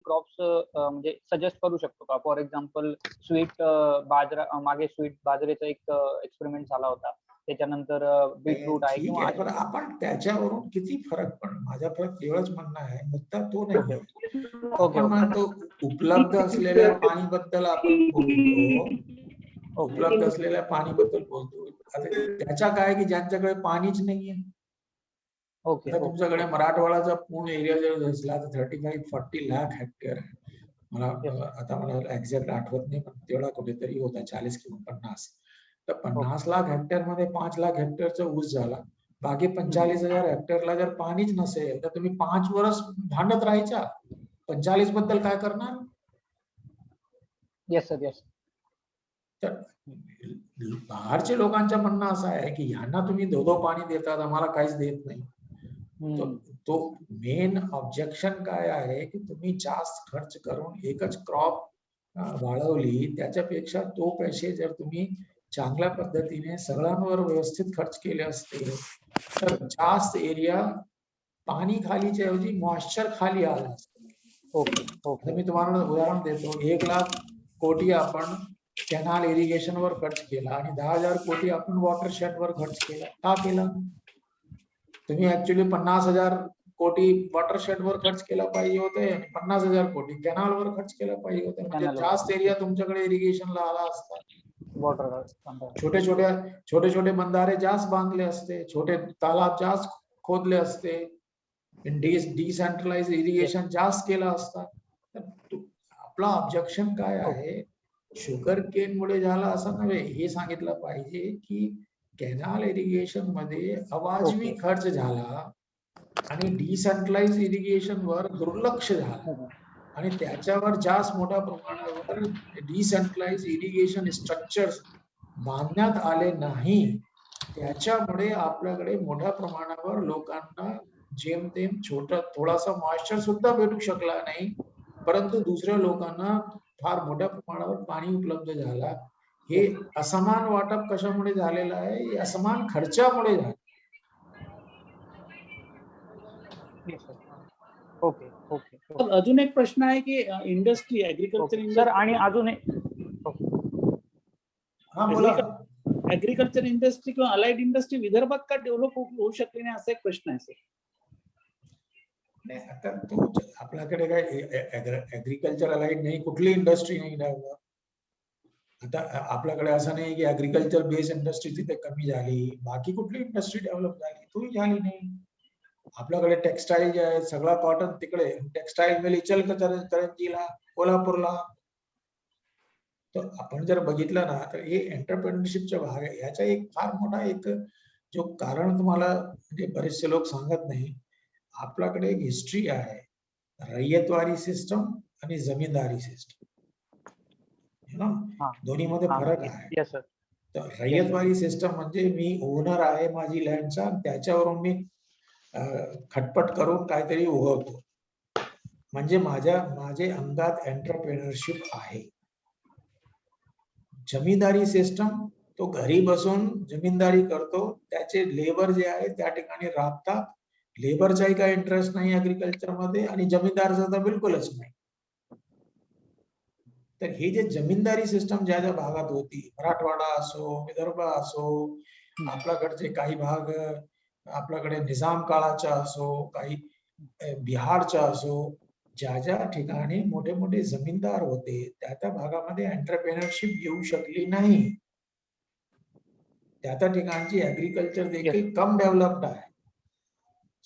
Crops म्हणजे suggest करू शकतो का? फॉर एक्झाम्पल स्वीट बाजरा, मागे स्वीट बाजरीचा एक एक्सपेरिमेंट झाला होता. त्याच्यानंतर बीटरूट आहे ठीक किंवा आहे, पण आपण त्याच्यावरून किती फरक पडतो. माझा फरक एवढंच म्हणणं आहे, मुद्दा तो नाही. आपण म्हणतो उपलब्ध असलेल्या पाणीबद्दल आपण बोलतो, उपलब्ध असलेल्या पाणीबद्दल बोलतो. आता त्याच्या काय की ज्यांच्याकडे पाणीच नाहीये. आता तुमच्याकडे मराठवाड्याचा पूर्ण एरिया जर असला तर 35-40 लाख हेक्टर आहे. मला एक्झॅक्ट आठवत नाही, पण तेवढा कुठेतरी होता, 40 किंवा 50. तर 50 लाख हेक्टर मध्ये 5 लाख हेक्टरचा ऊस झाला. बाकी 45,000 हेक्टरला जर पाणीच नसेल तर तुम्ही 5 वर्ष भांडत राहायचा. 45 बद्दल काय करणार? Yes sir, yes. तर बाहेरच्या लोकांचं म्हणणं असं आहे की यांना तुम्ही धोधो पाणी देतात, आम्हाला काहीच देत नाही. तो मेन ऑब्जेक्शन काय आहे की तुम्ही जास्त खर्च करून एकच क्रॉप वाढवली, त्याच्यापेक्षा तो पैसे जर तुम्ही चांगल्या पद्धतीने सगळ्यांवर व्यवस्थित खर्च केले असते तर जास्त एरिया पाणी खालीच्या ऐवजी मॉइश्चर खाली आला असतं. मी तुम्हाला उदाहरण देतो. 1 लाख कोटी आपण कॅनल इरिगेशन वर खर्च केला आणि 10,000 कोटी आपण वॉटरशेड वर खर्च केला. का केला? तुम्ही ऍक्च्युअली 50,000 कोटी वॉटरशेड वर खर्च केला पाहिजे होते आणि 50,000 कोटी कॅनल वर खर्च केला पाहिजे होते. म्हणजे जास्त एरिया तुमच्याकडे इरिगेशनला आला असता. छोटे छोटे बंधारे जास्त बांधले असते, छोटे तालाब जास्त खोदले असते, डिसेंट्रलाइज इरिगेशन जास्त केला असता. आपला ऑब्जेक्शन काय आहे? शुगर केन मुळे झाला असं नव्हे, हे सांगितलं पाहिजे की कॅनल इरिगेशन मध्ये अवाजवी खर्च झाला आणि डिसेंट्रलाइज इरिगेशन वर दुर्लक्ष झालं आणि त्याच्यावर जास्त मोठ्या प्रमाणावर डिसेंट्रलाइज इरिगेशन स्ट्रक्चर्स बांधण्यात आले नाही. त्याच्यामुळे आपल्याकडे मोठ्या प्रमाणावर लोकांना जेमतेम थोडासा मॉइश्चर सुद्धा भेटू शकला नाही, परंतु दुसऱ्या लोकांना फार मोठ्या प्रमाणावर पाणी उपलब्ध झाला. हे असमान वाटप कशामुळे झालेलं आहे? असमान खर्चामुळे झालं. अजून एक प्रश्न आहे की इंडस्ट्री, ऍग्रिकल्चर सर आणि अजून एक ऍग्रिकल्चर इंडस्ट्री किंवा अलाइड इंडस्ट्री विदर्भात का डेव्हलप होऊ शकली नाही, असा एक प्रश्न आहे सर. नाही, आता तो आपल्याकडे काय ऍग्रिकल्चर अलाइड नाही, कुठली इंडस्ट्री नाही डेव्हलप. आता आपल्याकडे असं नाही की ऍग्रिकल्चर बेस्ड इंडस्ट्री तिथे कमी झाली, बाकी कुठली इंडस्ट्री डेव्हलप झाली? तोही झाली नाही. आपल्याकडे टेक्सटाईल जे आहे सगळा कॉटन तिकडे, टेक्सटाईल मिल इचलकरंजीला, कोल्हापूरला. तर आपण जर बघितलं ना तर हे एंटरप्रेन्योरशिपचा भाग आहे. याचा एक फार मोठा एक जो कारण तुम्हाला म्हणजे बरेचसे लोक सांगत नाही, आपल्याकडे एक हिस्ट्री आहे, रय्यतवारी सिस्टम आणि जमीनदारी सिस्टम. दोन्ही मध्ये फरक आहे. तर रय्यतवारी सिस्टम म्हणजे मी ओनर आहे माझी लँडचा, त्याच्यावरून मी खटपट करून काहीतरी उगवतो, म्हणजे माझे अंगात एंटरप्रेन्योरशिप आहे. जमीनदारी सिस्टम तो घरी बसून जमीनदारी करतो, त्याचे लेबर जे आहे त्या ठिकाणी राबतात. लेबरचाही काही इंटरेस्ट नाही ऍग्रिकल्चर मध्ये आणि जमीनदारचा तर बिलकुलच नाही. तर हे जे जमीनदारी सिस्टम ज्या ज्या भागात होती, मराठवाडा असो, विदर्भ असो, आपल्याकडचे काही भाग आपल्याकडे निजाम काळाचा असो, काही बिहारचा असो, ज्या ज्या ठिकाणी मोठे मोठे जमीनदार होते त्या भागामध्ये एंटरप्रेन्योरशिप येऊ शकली नाही. त्या ठिकाणची ऍग्रिकल्चर देखील कम डेव्हलप्ड आहे.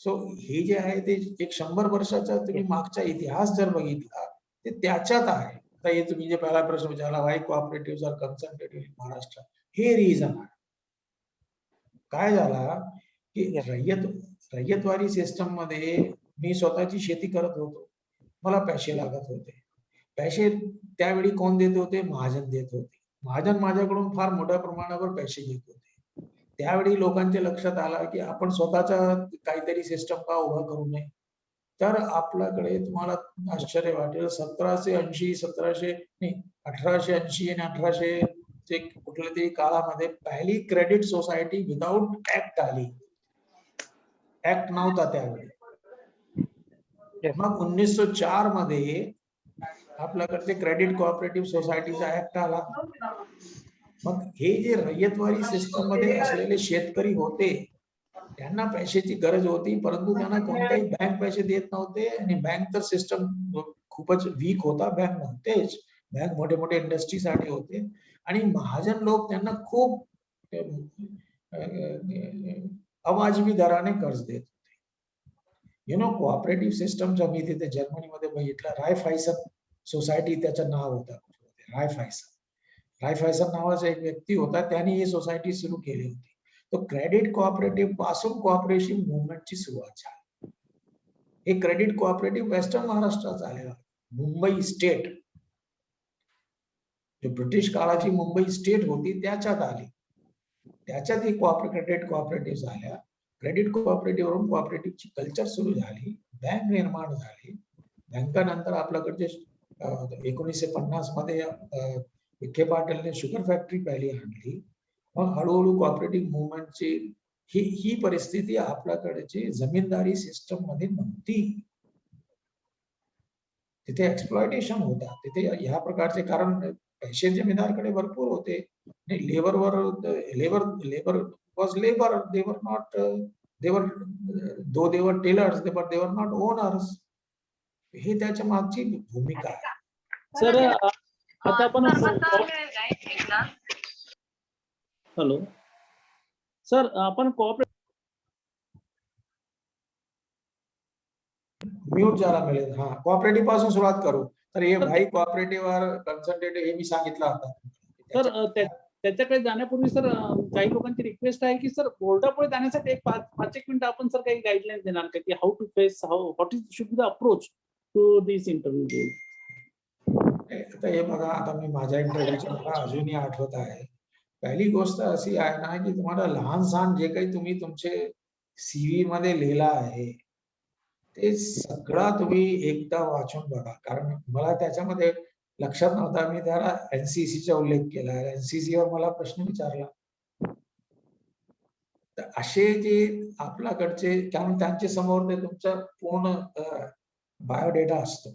सो हे जे आहे ते एक 100 वर्षाचा तुम्ही मागचा इतिहास जर बघितला ते त्याच्यात आहे. आता हे तुम्ही जे पहिला प्रश्न विचारला, why cooperative are concentrated in Maharashtra, हे रिझन आहे. काय झाला की रय्यतवारी सिस्टम मध्ये मी स्वतःची शेती करत होतो, मला पैसे लागत होते. पैसे त्यावेळी कोण देत होते? महाजन देत होते. महाजन माझ्याकडून फार मोठ्या प्रमाणावर पैसे घेत होते. त्यावेळी लोकांच्या लक्षात आलं की आपण स्वतःचा काहीतरी सिस्टम का उभा करू नये. तर आपल्याकडे तुम्हाला आश्चर्य वाटेल, 1880 आणि 1800 कुठल्या तरी काळामध्ये पहिली क्रेडिट सोसायटी विदाउट ऍक्ट आली. ऍक्ट नव्हता त्यावेळी. मग 1904 मध्ये आपल्याकडचे क्रेडिट कोऑपरेटिव्ह सोसायटीचा ऍक्ट आला. मग हे जे रयतवारी सिस्टम मध्ये असलेले शेतकरी होते, त्यांना पैशाची गरज होती, परंतु त्यांना कोणताही बँक पैसे देत नव्हते आणि बँक तर सिस्टम खूपच वीक होता. बँक नव्हतेच, बँक मोठे मोठे इंडस्ट्रीसाठी होते आणि महाजन लोक त्यांना खूप अवाजवी दराने कर्ज देत होते. कोऑपरेटिव्ह सिस्टमच्या मी तिथे जर्मनीमध्ये बघितलं, रायफायसन सोसायटी त्याचं नाव होतं. रायफायसन नावाचा एक व्यक्ती होता, त्याने ही सोसायटी सुरू केली होती. तो क्रेडिट कोऑपरेटिव्ह पासून कोऑपरेशन मुवमेंटची सुरुवात झाली. हे क्रेडिट कोऑपरेटिव्ह वेस्टर्न महाराष्ट्रात आलेला. मुंबई स्टेट, जो ब्रिटिश काळाची मुंबई स्टेट होती त्याच्यात आली. त्याच्यात ही क्रेडिट कोऑपरेटिव्ह झाल्या. क्रेडिट कोऑपरेटिव्ह वरून कोऑपरेटिव्हची कल्चर सुरू झाली, बँक निर्माण झाली. बँकानंतर आपल्याकडे 1950 मध्ये विखे पाटीलने शुगर फॅक्टरी पहिली आणली. मग हळूहळू कोऑपरेटिव्ह मुवमेंटची ही परिस्थिती आपल्याकडची जमीनदारी सिस्टम मध्ये नव्हती. तिथे एक्सप्लॉयटेशन होता, तिथे ह्या प्रकारचे, कारण पैसे जमीनदारकडे भरपूर होते. Labour was labour, they were not, though they were tailors, but they were not owners. हे त्याच्या मागची भूमिका आहे. सर आता आपण हॅलो सर, आपण कोऑपरेटिव्ह म्यूट झाला मिळेल. हा, कोऑपरेटिव्ह पासून सुरुवात करू. तर हे भाई कोऑपरेटिव्ह वर कन्सल्टेटिव्ह हे मी सांगितलं होतं. सर त्याच्याकडे जाण्यापूर्वी सर काही लोकांची रिक्वेस्ट आहे की सर बोर्डापुढे जाण्यासाठी एक 5-1 मिनिट आपण सर काही गाईडलाईन देणार का की how to face, what is should be the approach to this interview? आता हे बघा, आता मी माझ्या इंटरव्ह्यूचं मला अजूनही आठवत आहे. पहिली गोष्ट अशी आहे ना की तुम्हाला लहान सहान जे काही तुम्ही तुमचे सीव्ही मध्ये लिहिला आहे ते सगळं तुम्ही एकदा वाचून बघा. कारण मला त्याच्यामध्ये लक्षात नव्हता, मी त्याला एनसीसीचा उल्लेख केला. एनसीसी वर मला प्रश्न विचारला. तर असे जे आपल्याकडचे, कारण त्यांच्या समोर ते तुमचा पूर्ण बायोडेटा असतो.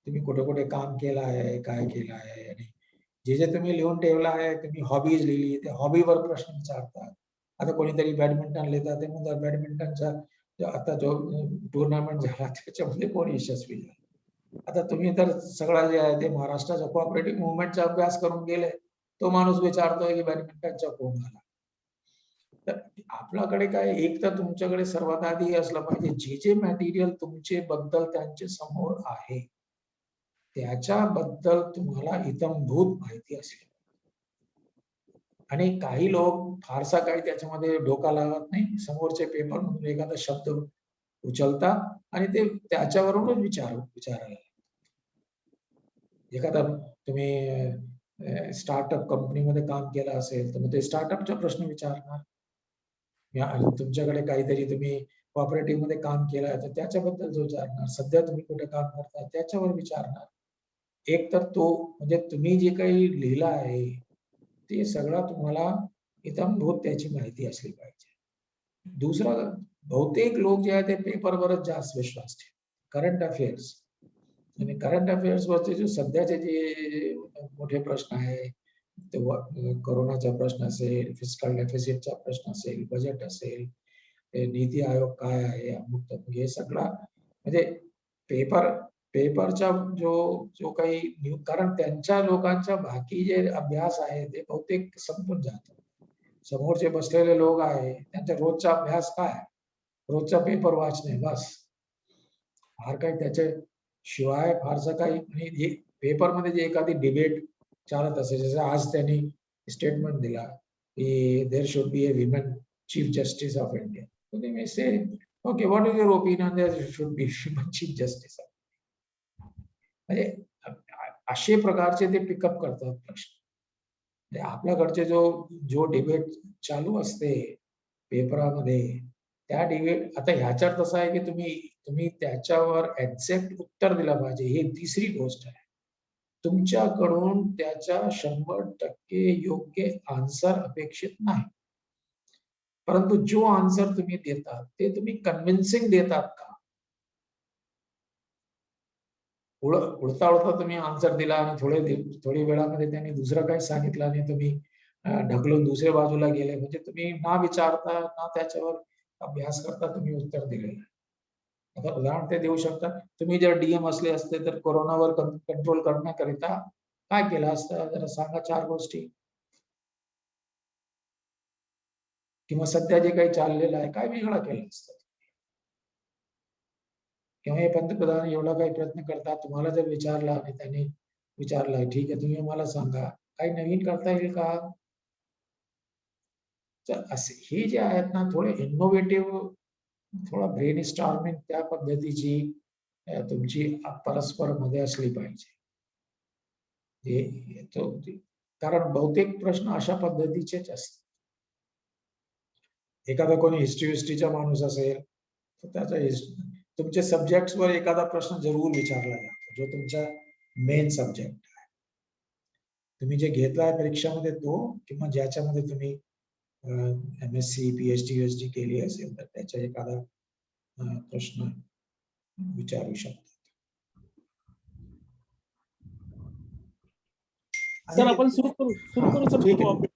तुम्ही कुठे कुठे काम केलं आहे, काय केलं आहे, आणि जे जे तुम्ही लिहून ठेवलं आहे, तुम्ही हॉबीज लिहिली, त्या हॉबीवर प्रश्न विचारतात. आता कोणीतरी बॅडमिंटन लिहितात, ते म्हणतात बॅडमिंटनचा आता जो टुर्नामेंट झाला त्याच्यामध्ये कोण यशस्वी झाला. आता तुम्ही तर सगळं जे आहे ते महाराष्ट्राच्या कोऑपरेटिव्ह मुवमेंटचा अभ्यास करून गेले, तो माणूस विचारतोय की बॅडमिंटनचा कोण झाला. तर आपल्याकडे काय, एक तर तुमच्याकडे सर्वात आधी असलं पाहिजे जे जे मटेरियल तुमचे बद्दल त्यांच्या समोर आहे त्याच्याबद्दल तुम्हाला इत्थंभूत माहिती असेल. आणि काही लोक फारसा काही त्याच्यामध्ये डोका लावत नाही, समोरचे पेपर म्हणून एखादा शब्द उचलतात आणि ते त्याच्यावरूनच विचारायला. एखादा तुम्ही स्टार्टअप कंपनीमध्ये काम केलं असेल तर मग ते स्टार्टअपचा प्रश्न विचारणार. तुमच्याकडे काहीतरी तुम्ही कोऑपरेटिव्ह मध्ये काम केलं तर त्याच्याबद्दल जो विचारणार. सध्या तुम्ही कुठे काम करता त्याच्यावर विचारणार. एक तर तो म्हणजे तुम्ही जे काही लिहिलं आहे ते सगळं तुम्हाला इत्थंभूत त्याची माहिती असली पाहिजे. दुसरं, बहुतेक लोक जे आहे ते पेपरवरच जास्त विश्वास ठेवतात. करंट अफेअर्स आणि करंट अफेअर्स वरचे जे सध्याचे जे मोठे प्रश्न आहे, कोरोनाचा प्रश्न असेल, फिस्कल डेफिसिटचा प्रश्न असेल, बजेट असेल, नीती आयोग काय आहे, अमुक हे सगळं म्हणजे पेपरचा जो काही, कारण त्यांच्या लोकांचा बाकी जे अभ्यास आहे ते बहुतेक संपून जातो. समोरचे बसलेले लोक आहे त्यांचा रोजचा अभ्यास काय, रोजचा पेपर वाचणे बस. फार काही त्याच्या शिवाय फारसं काही. आणि पेपरमध्ये जे एखादी डिबेट चालत असे, जसं आज त्यांनी स्टेटमेंट दिला की there should be a women chief justice of India. they may say, okay, what is your opinion, there should be women chief justice. म्हणजे असे प्रकारचे ते पिकअप करतात प्रश्न. आपल्याकडचे जो डिबेट चालू असते पेपरामध्ये, त्या डिबेट, आता ह्याच्यात असं आहे की तुम्ही त्याच्यावर एक्झॅक्ट उत्तर दिलं पाहिजे. ही तिसरी गोष्ट आहे. तुमच्याकडून त्याच्या 100% योग्य आन्सर अपेक्षित नाही, परंतु जो आन्सर तुम्ही देतात ते तुम्ही कन्व्हिन्सिंग देतात का. उडता उडता तुम्ही आन्सर दिला आणि थोडी वेळामध्ये त्यांनी दुसरं काही सांगितलं आणि तुम्ही ढकलून दुसऱ्या बाजूला गेले, म्हणजे तुम्ही ना विचारता ना त्याच्यावर अभ्यास करता तुम्ही उत्तर दिले. आता उदाहरण ते देऊ शकता, तुम्ही जर डीएम असले असते तर कोरोनावर कंट्रोल करण्याकरिता काय केलं असतं, जरा सांगा 4 गोष्टी. किंवा सध्या जे काही चाललेलं आहे काय वेगळं केलं असतं, किंवा हे पंतप्रधान एवढा काही प्रयत्न करतात, तुम्हाला जर विचारलं आणि त्यांनी विचारलं ठीक आहे तुम्ही मला सांगा काही नवीन करता येईल का, तर असे हे जे आहेत ना थोडे इनोव्हेटिव्ह, थोडा ब्रेन स्टॉर्मिंग त्या पद्धतीची तुमची परस्पर मध्ये असली पाहिजे. कारण बहुतेक प्रश्न अशा पद्धतीचेच असतात. एखादा कोणी हिस्ट्रीचा माणूस असेल तर त्याचा तुमचे सब्जेक्ट्स वर एखादा प्रश्न जरूर विचारला जातो जो तुमचा मेन सब्जेक्ट आहे. तुम्ही जे घेतलाय परीक्षामध्ये तो, किंवा ज्याच्यामध्ये तुम्ही MSc PhD केली असेल तर त्याचा एखादा प्रश्न विचारू शकता. सर आपण सुरू करू सर. ठीक आहे.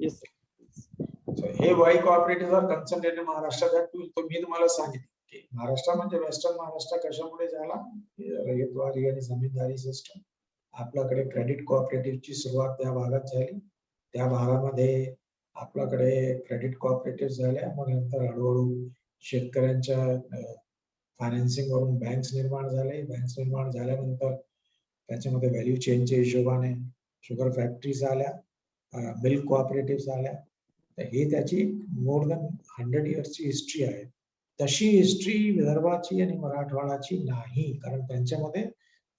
येस सर, हे why cooperative are consulted in Maharashtra. मी तुम्हाला सांगितलं की महाराष्ट्र म्हणजे वेस्टर्न महाराष्ट्र कशामुळे झाला, रयतवारी आणि जमीनदारी सिस्टम. आपल्याकडे क्रेडिट कोऑपरेटिव्हची सुरुवात त्या भागात झाली. त्या भागामध्ये आपल्याकडे क्रेडिट कोऑपरेटिव्ह झाल्या, मग नंतर हळूहळू शेतकऱ्यांच्या फायनान्सिंग वरून बँक्स निर्माण झाले. बँक्स निर्माण झाल्यानंतर त्याच्यामध्ये व्हॅल्यू चेनच्या हिशोबाने शुगर फॅक्टरीज आल्या, मिल्क कोऑपरेटिव्ह आल्या. तर हे त्याची मोर दॅन 100 इयर्सची हिस्ट्री आहे. तशी हिस्ट्री विदर्भाची आणि मराठवाडाची नाही, कारण त्यांच्यामध्ये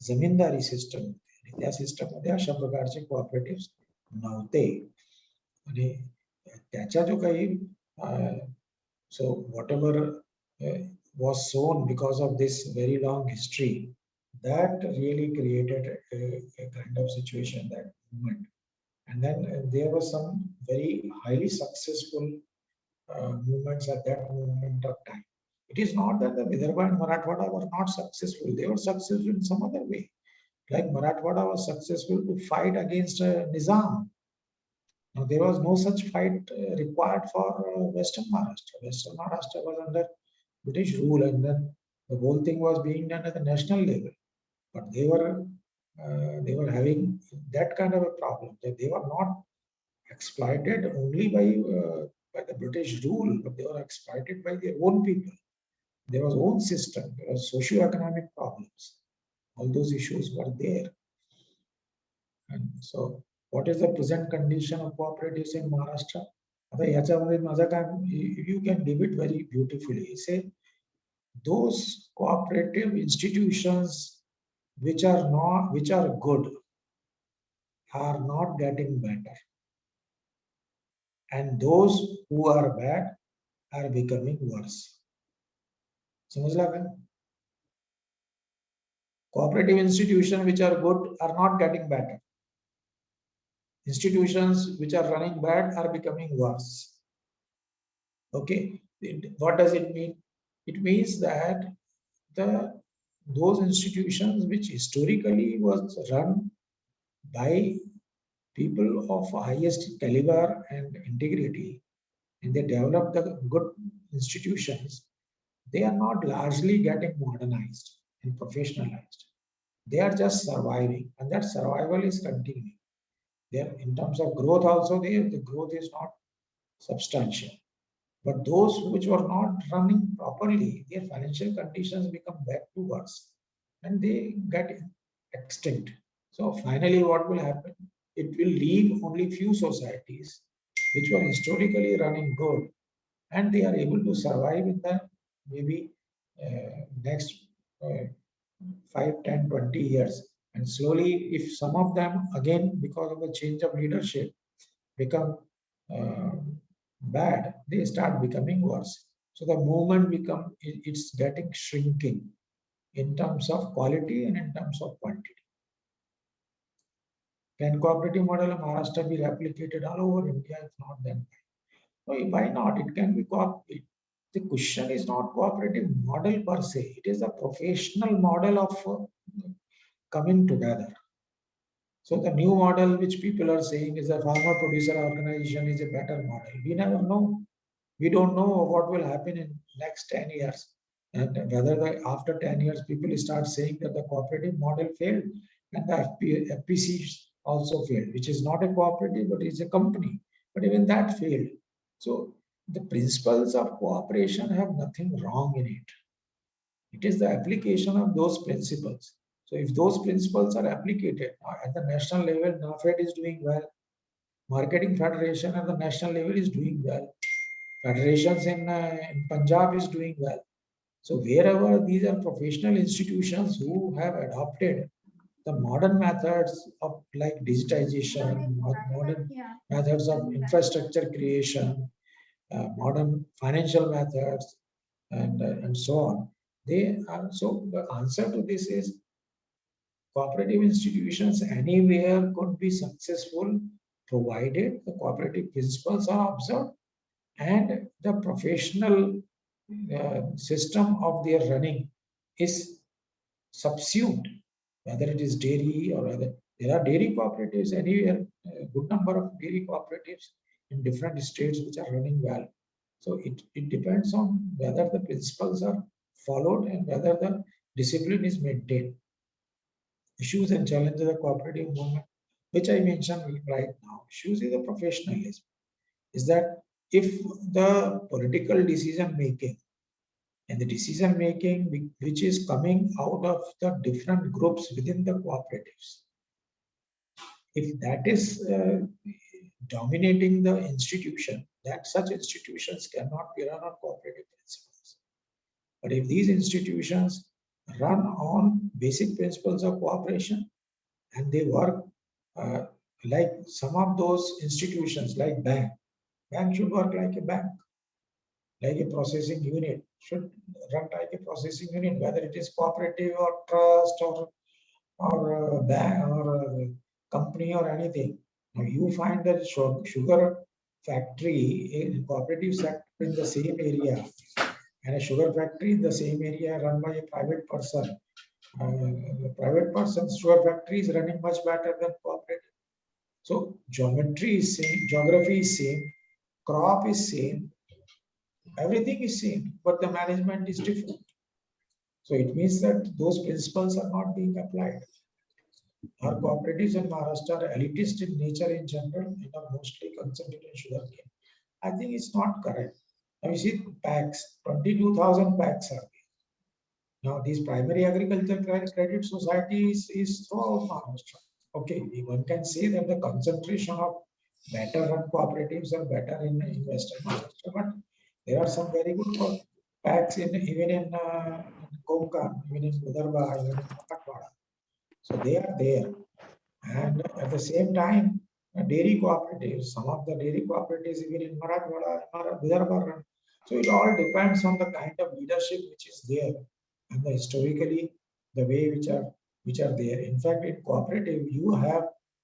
जमीनदारी सिस्टम होती आणि त्या सिस्टम मध्ये अशा प्रकारचे कोऑपरेटिव्ह नव्हते. आणि त्याच्या जो काही so what ever was sown because of this very long history that really created a kind of situation, that movement. And then there were some very highly successful movements at that moment of time. It is not that the Vidarbha and Marathwada were not successful. They were successful in some other way. Like Marathwada was successful to fight against Nizam. Now, there was no such fight required for Western Maharashtra. Western Maharashtra was under British rule, and then the whole thing was being done at the national level. But they were having that kind of a problem, that they were not exploited only by the British rule, but they were exploited by their own people. There was own system, there was socio-economic problems. All those issues were there. And so, what is the present condition of cooperatives in Maharashtra? You can give it very beautifully. Say, those cooperative institutions which are good are not getting better, and those who are bad are becoming worse. समझला क्या? Cooperative institutions which are good are not getting better. Institutions which are running bad are becoming worse. Okay, what does it mean? It means that those institutions which historically was run by people of highest caliber and integrity, and they developed the good institutions, they are not largely getting modernized and professionalized. They are just surviving, and that survival is continuing. There, in terms of growth also, the growth is not substantial. But those which were not running properly, their financial conditions become back to worse, and they get extinct. So finally, what will happen? It will leave only few societies which were historically running good, and they are able to survive in the maybe next 5, 10, 20 years. And slowly, if some of them, again, because of the change of leadership, become bad, they start becoming worse. So the movement it's getting shrinking in terms of quality and in terms of quantity. Can cooperative model of Maharashtra be replicated all over India? If not, then why not? It can be cooperative. The question is not cooperative model per se. It is a professional model of coming together. So the new model which people are saying is a farmer producer organization is a better model. We never know. We don't know what will happen in next 10 years. And whether after 10 years people start saying that the cooperative model failed and the FPC also failed, which is not a cooperative but is a company. But even that failed. So the principles of cooperation have nothing wrong in it. It is the application of those principles. So if those principles are applied at the national level, NAFED is doing well. Marketing Federation at the national level is doing well. Federations in Punjab is doing well. So wherever these are professional institutions who have adopted the modern methods of like digitization, modern methods of infrastructure creation, modern financial methods, and so on. They are, so the answer to this is cooperative institutions anywhere could be successful provided the cooperative principles are observed and the professional system of their running is subsumed, whether it is dairy or other. There are dairy cooperatives anywhere, a good number of dairy cooperatives in different states which are running well. So it depends on whether the principles are followed and whether the discipline is maintained. Issues and challenges of the cooperative movement, which I mentioned right now. Issues is the professionalism. Is that if the political decision making and the decision making which is coming out of the different groups within the cooperatives, if that is dominating the institution, that such institutions cannot be run on cooperative principles. But if these institutions run on basic principles of cooperation and they work like some of those institutions like bank should work like a bank, like a processing unit, should run like a processing unit, whether it is cooperative or trust or bank or a company or anything. Now you find that sugar factory in cooperative sector in the same area and a sugar factory in the same area run by a private person. The private person's sugar factory is running much better than cooperative. So geometry is same, geography is same, crop is same, everything is same, but the management is different. So it means that those principles are not being applied. Our cooperatives in Maharashtra are elitist in nature in general and are mostly concentrated in sugarcane. I think it's not correct. Now you see packs, 22,000 packs are there. Now these primary agriculture credit societies is throughout Maharashtra. Okay, one can say that the concentration of better run cooperatives are better in Western Maharashtra, but there are some very good packs even in Konkan, even in Vidarbha, even in Marathwada. So they are there. And at the same time, dairy cooperatives, some of the dairy cooperatives even in Marathwada, Vidarbha run. So it all depends on the kind of leadership which is there and historically the way which are there. In fact, in cooperative, you have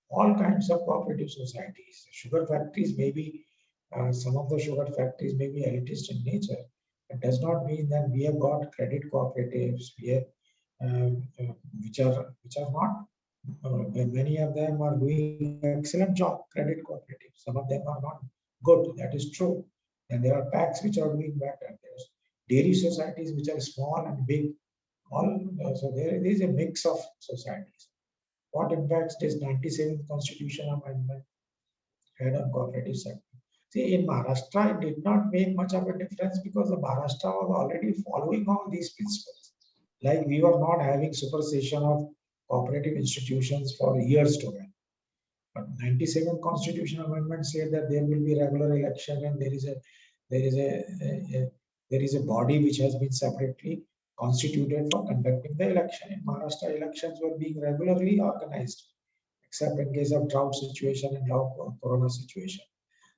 all kinds of cooperative societies. Sugar factories may be some of the sugar factories may be elitist in nature. It does not mean that we have got credit cooperatives which are not. Many of them are doing excellent job. Credit cooperatives. Some of them are not good. That is true. And there are packs which are doing better. There's dairy societies which are small and big. So there is a mix of societies. What impacts this 97th Constitution Amendment had on cooperative sector? See, in Maharashtra, it did not make much of a difference because the Maharashtra was already following all these principles. Like we were not having supersession of cooperative institutions for years together. But 97th Constitution Amendment said that there will be regular election and there is a body which has been separately constituted for conducting the election. In Maharashtra, elections were being regularly organized, except in case of drought situation and now corona situation.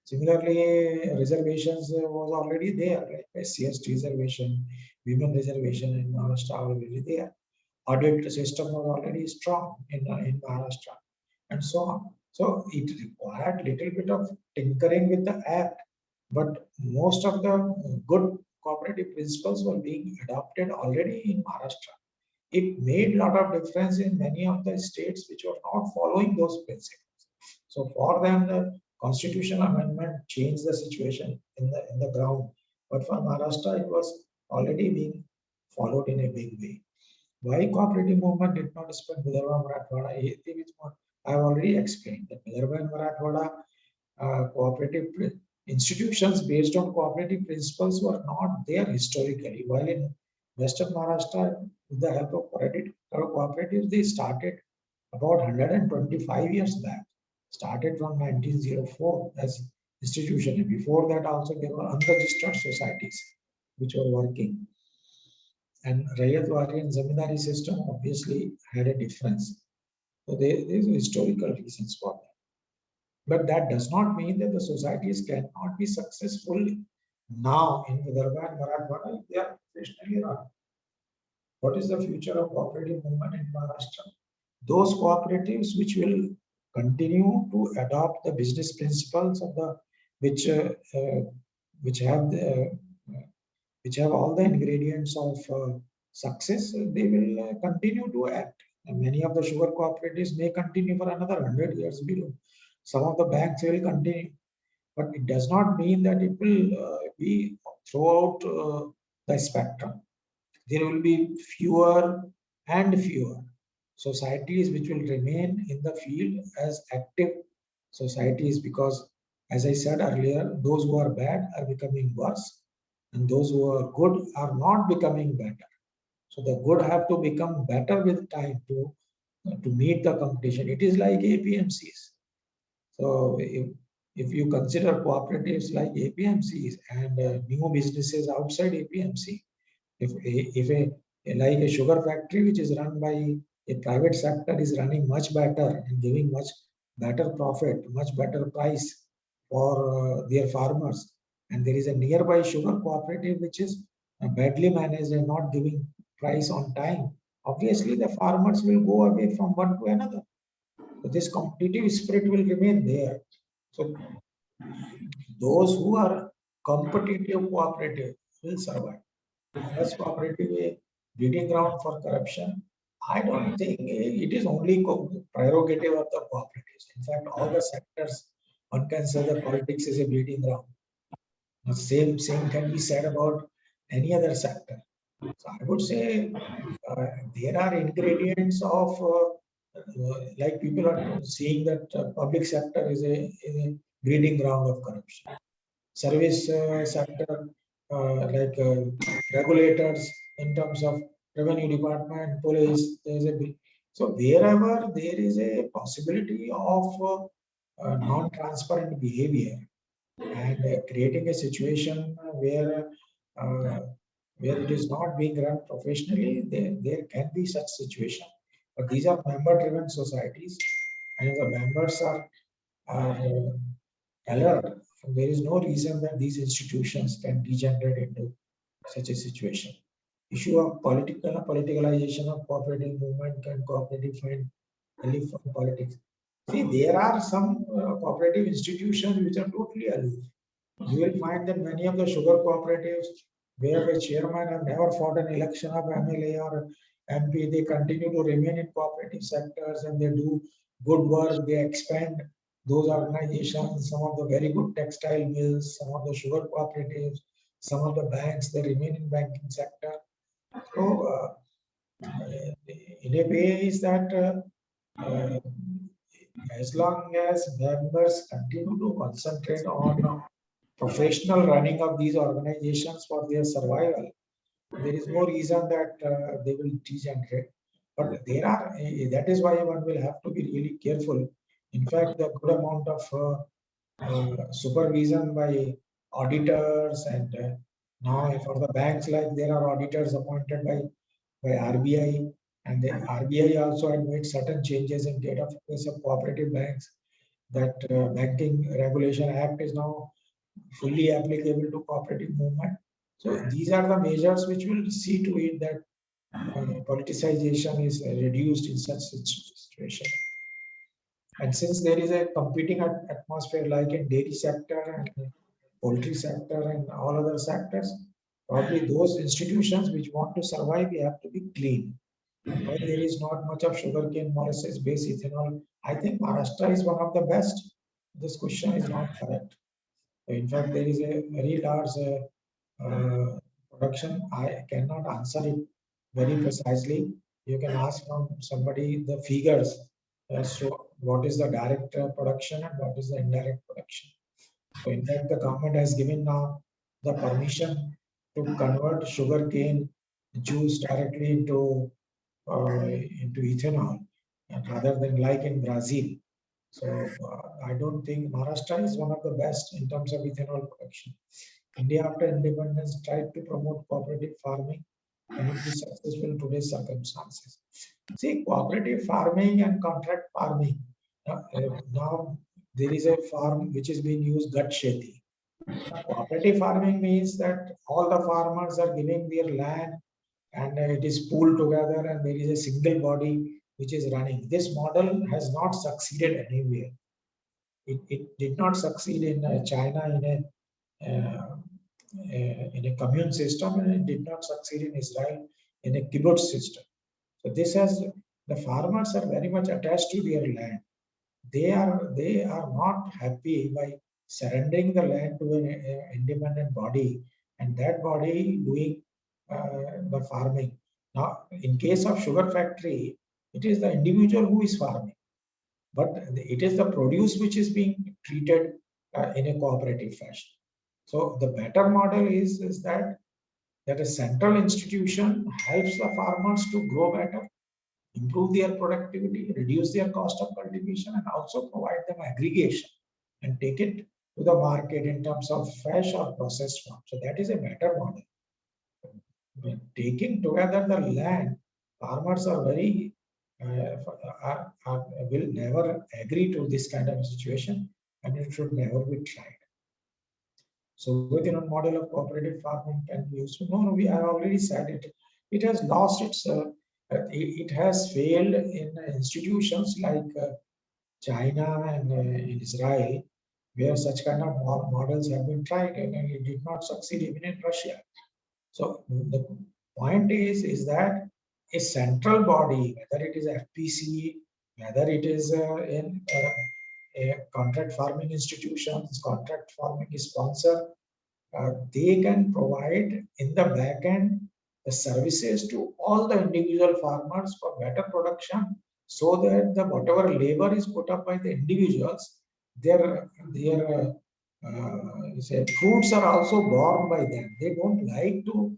Similarly, reservations was already there, like SC/ST reservation, women reservation in Maharashtra already there. Audit system was already strong in Maharashtra, and so on. So it required little bit of tinkering with the act, but most of the good cooperative principles were being adopted already in Maharashtra. it made a lot of difference in many of the states which were not following those principles. So for them, the constitutional amendment changed the situation in the ground. But for Maharashtra, it was already being followed in a big way. Why cooperative movement did not spread Vidarbha Marathwada? I think it's more, I've already explained that Vidarbha and Marathwada cooperative institutions based on cooperative principles were not there historically. While in Western Maharashtra, with the help of cooperatives, they started about 125 years back. Started from 1904 as institution. And before that, also there were unregistered societies which were working. And Rayatwari and Zamindari system obviously had a difference. So there is historical reasons for that. But that does not mean that the societies cannot be successful now in Vidarbha and Marathwada if they are professionally run. What is the future of cooperative movement in Maharashtra? Those cooperatives which will continue to adopt the business principles of the which have the which have all the ingredients of success, they will continue to act. And many of the sugar cooperatives may continue for another 100 years below. Some of the banks will continue, but it does not mean that it will be throughout the spectrum. There will be fewer and fewer societies which will remain in the field as active societies, because, as I said earlier, those who are bad are becoming worse and those who are good are not becoming better. So the good have to become better with time to meet the competition. It is like APMCs. So if you consider cooperatives like APMCs and new businesses outside APMC, if like a sugar factory which is run by a private sector is running much better and giving much better profit, much better price for their farmers, and there is a nearby sugar cooperative which is badly managed and not giving price on time, obviously the farmers will go away from one to another. So this competitive spirit will remain there. So those who are competitive cooperative will survive. As cooperative a breeding ground for corruption, I don't think it is only prerogative of the cooperatives. In fact, all the sectors, one can say that politics is a breeding ground. The same can be said about any other sector. So I would say there are ingredients of like people are seeing that public sector is a breeding ground of corruption. Service sector like regulators in terms of revenue department, police, there is a big, so wherever there is a possibility of non-transparent behavior and creating a situation where it is not being run professionally, there can be such situation. But these are member-driven societies, and if the members are alert, there is no reason that these institutions can degenerate into such a situation. Issue of politicalization of cooperative movement and cooperative find relief from politics. See, there are some cooperative institutions which are totally aloof. You will find that many of the sugar cooperatives where the chairman have never fought an election of MLA or MP, they continue to remain in cooperative sectors and they do good work, they expand those organizations, some of the very good textile mills, some of the sugar cooperatives, some of the banks, they remain in banking sector. So in a way is that as long as members continue to concentrate on professional running of these organizations for their survival, there is no reason that they will degenerate. But there are, that is why one will have to be really careful. In fact, the good amount of supervision by auditors and now for the banks, like there are auditors appointed by RBI, and the RBI also had made certain changes in data frequency of cooperative banks. That Banking Regulation Act is now fully applicable to cooperative movement. So these are the measures which will see to it that politicization is reduced in such situation. And since there is a competing atmosphere like in dairy sector and poultry sector and all other sectors, probably those institutions which want to survive, we have to be clean. Why there is not much of sugarcane molasses based ethanol? I think Maharashtra is one of the best. This question is not correct. In fact, there is a very large production. I cannot answer it very precisely. You can ask from somebody the figures. So what is the direct production and what is the indirect production? So in fact, the government has given now the permission to convert sugarcane juice directly into ethanol, and rather than like in Brazil. So I don't think Maharashtra is one of the best in terms of ethanol production. India after independence tried to promote cooperative farming and it is successful in today's circumstances. See, cooperative farming and contract farming. Now there is a farm which is being used, Gat Sheti. Cooperative farming means that all the farmers are giving their land and it is pooled together and there is a single body which is running. This model has not succeeded anywhere. It did not succeed in China in a commune system, and it did not succeed in Israel in a kibbutz system. So this has the farmers are very much attached to their land. They are not happy by surrendering the land to an independent body and that body doing the farming. Now, in case of sugar factory, it is the individual who is farming, but it is the produce which is being treated in a cooperative fashion. So the better model is that a central institution helps the farmers to grow better, improve their productivity, reduce their cost of cultivation, and also provide them aggregation and take it to the market in terms of fresh or processed form. So that is a better model. When taking together the land, farmers are very will never agree to this kind of a situation, and it should never be tried. So within a model of cooperative farming can be used. No, we have already said it. It has lost its. It has failed in institutions like China and in Israel, where such kind of models have been tried and it did not succeed even in Russia. So the point is that a central body, whether it is FPC, whether it is in a contract farming institutions, contract farming sponsor, they can provide in the back end the services to all the individual farmers for better production, so that the whatever labor is put up by the individuals, their say fruits are also borne by them. They don't like to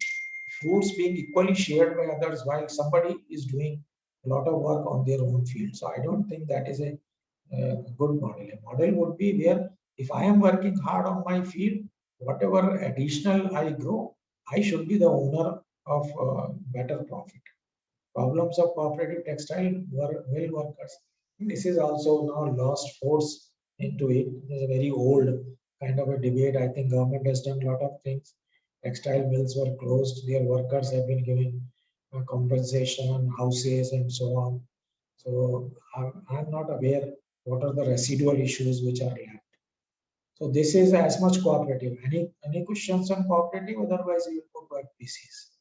fruits being equally shared by others while somebody is doing a lot of work on their own field. So I don't think that is a good model. A model would be where if I am working hard on my field, whatever additional I grow, I should be the owner of better profit. Problems of cooperative textile mill workers. This is also now lost force into it. It is a very old kind of a debate. I think government has done a lot of things. Textile mills were closed. Their workers have been given compensation on houses and so on. So I'm not aware what are the residual issues which are left. So this is as much cooperative. Any questions on cooperative? Otherwise, we will go to FPCs.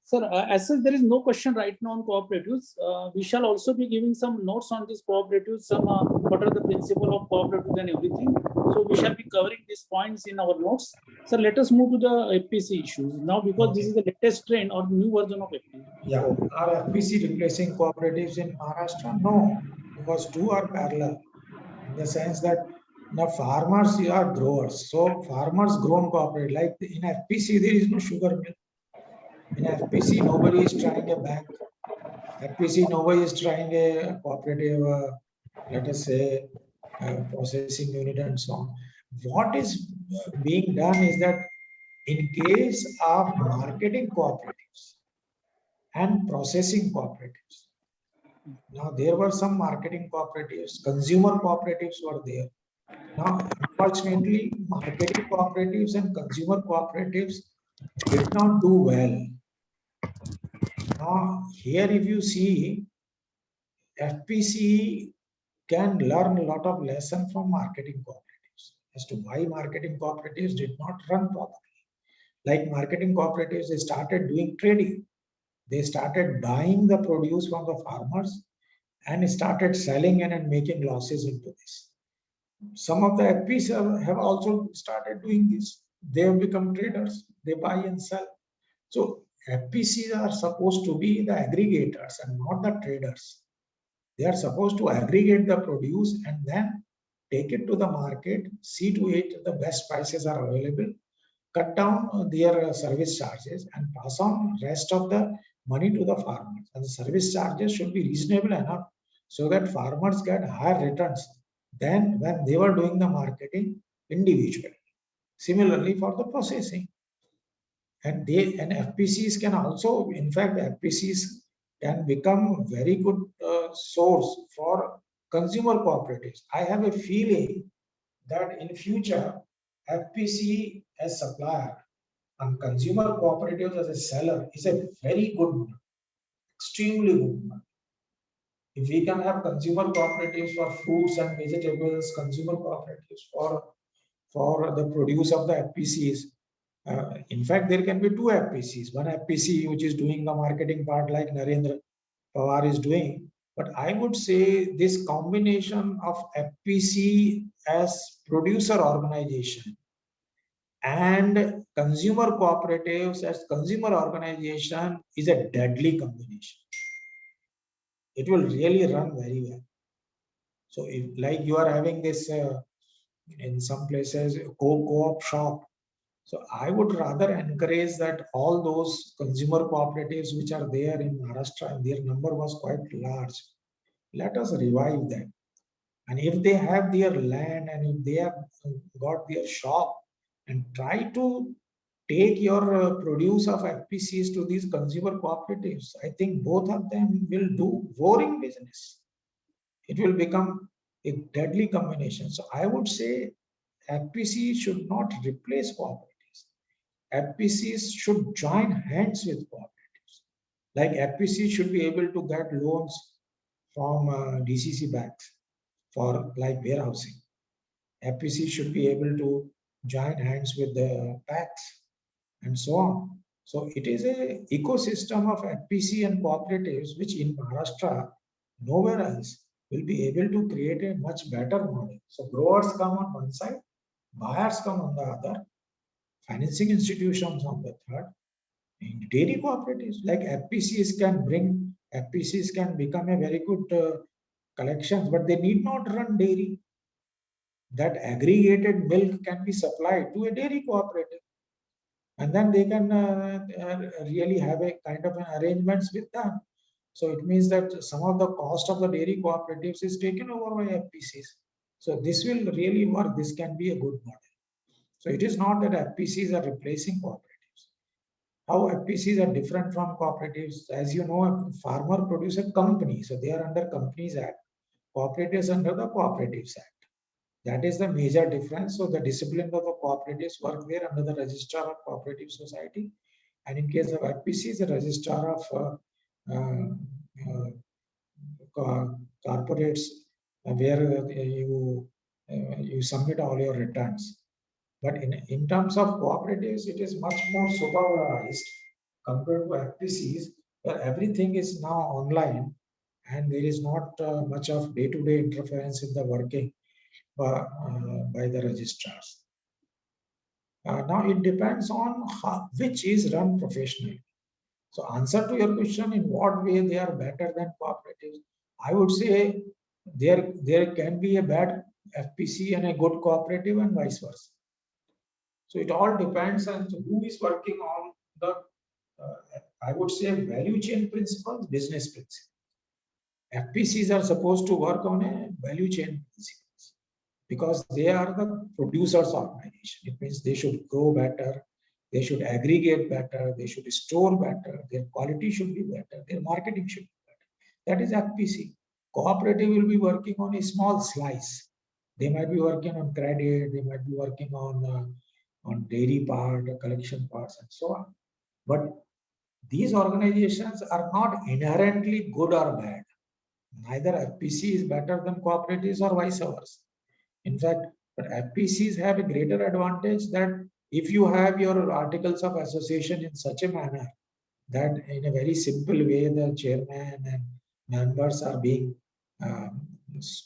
Sir, as such, there is no question right now on cooperatives. We shall also be giving some notes on these cooperatives, some what are the principle of cooperatives and everything. So we shall be covering these points in our notes. Sir, let us move to the FPC issues now, because this is the latest trend or new version of FPC. Yeah, are FPC replacing cooperatives in Maharashtra? No, because two are parallel in the sense that now farmers are growers. So farmers grown cooperative. Like in FPC, there is no sugar mill. In FPC, nobody is trying a bank. FPC, nobody is trying a cooperative, let us say, processing unit and so on. What is being done is that in case of marketing cooperatives and processing cooperatives, now there were some marketing cooperatives, consumer cooperatives were there. Now, unfortunately, marketing cooperatives and consumer cooperatives did not do well. Now, here if you see, FPC can learn a lot of lessons from marketing cooperatives as to why marketing cooperatives did not run properly. Like marketing cooperatives, they started doing trading. They started buying the produce from the farmers and started selling and making losses into this. Some of the FPs have also started doing this. They have become traders. They buy and sell. So FPCs are supposed to be the aggregators and not the traders. They are supposed to aggregate the produce and then take it to the market, see to it the best prices are available, cut down their service charges and pass on rest of the money to the farmers. And the service charges should be reasonable enough so that farmers get higher returns than when they were doing the marketing individually. Similarly for the processing. And FPCs can also, in fact, FPCs can become very good source for consumer cooperatives. I have a feeling that in future, FPC as supplier and consumer cooperatives as a seller is a very good one, extremely good one. If we can have consumer cooperatives for fruits and vegetables, consumer cooperatives for the produce of the FPCs, in fact, there can be two FPCs. One FPC which is doing the marketing part like Narendra Pawar is doing. But I would say this combination of FPC as producer organization and consumer cooperatives as consumer organization is a deadly combination. It will really run very well. So if like you are having this in some places co-op shop. So I would rather encourage that all those consumer cooperatives which are there in Maharashtra, and their number was quite large, let us revive them. And if they have their land and if they have got their shop, and try to take your produce of FPCs to these consumer cooperatives, I think both of them will do roaring business. It will become a deadly combination. So I would say FPC should not replace cooperatives. FPCs should join hands with cooperatives. Like FPC should be able to get loans from DCC banks for like warehousing. FPC should be able to join hands with the banks and so on. So it is a ecosystem of FPC and cooperatives which in Maharashtra, nowhere else will be able to create a much better model. So growers come on one side, buyers come on the other, financing institutions on the third, and dairy cooperatives like FPCs can become a very good collections, but they need not run dairy. That aggregated milk can be supplied to a dairy cooperative. And then they can really have a kind of an arrangements with them. So it means that some of the cost of the dairy cooperatives is taken over by FPCs. So this will really work. This can be a good model. So it is not that FPCs are replacing cooperatives. How FPCs are different from cooperatives, as you know, a farmer producer company. So they are under Companies Act. Cooperatives under the Cooperatives Act. That is the major difference. So the discipline of the cooperatives work there under the Registrar of Cooperative Society. And in case of FPC, the Registrar of Corporates, where you submit all your returns. But in terms of cooperatives, it is much more supervised compared to FPCs, where everything is now online and there is not much of day-to-day interference in the working by the registrars. Now it depends on which is run professionally. So answer to your question, in what way they are better than cooperatives? I would say there can be a bad FPC and a good cooperative and vice versa. So it all depends on who is working on the, I would say, value chain principles, business principles. FPCs are supposed to work on a value chain principles because they are the producers organization. It means they should grow better, they should aggregate better, they should store better, their quality should be better, their marketing should be better. That is FPC. Cooperative will be working on a small slice. They might be working on credit, they might be working on dairy part, collection parts, and so on. But these organizations are not inherently good or bad. Neither FPC is better than cooperatives or vice versa. In fact, but FPCs have a greater advantage that if you have your articles of association in such a manner that in a very simple way the chairman and members are being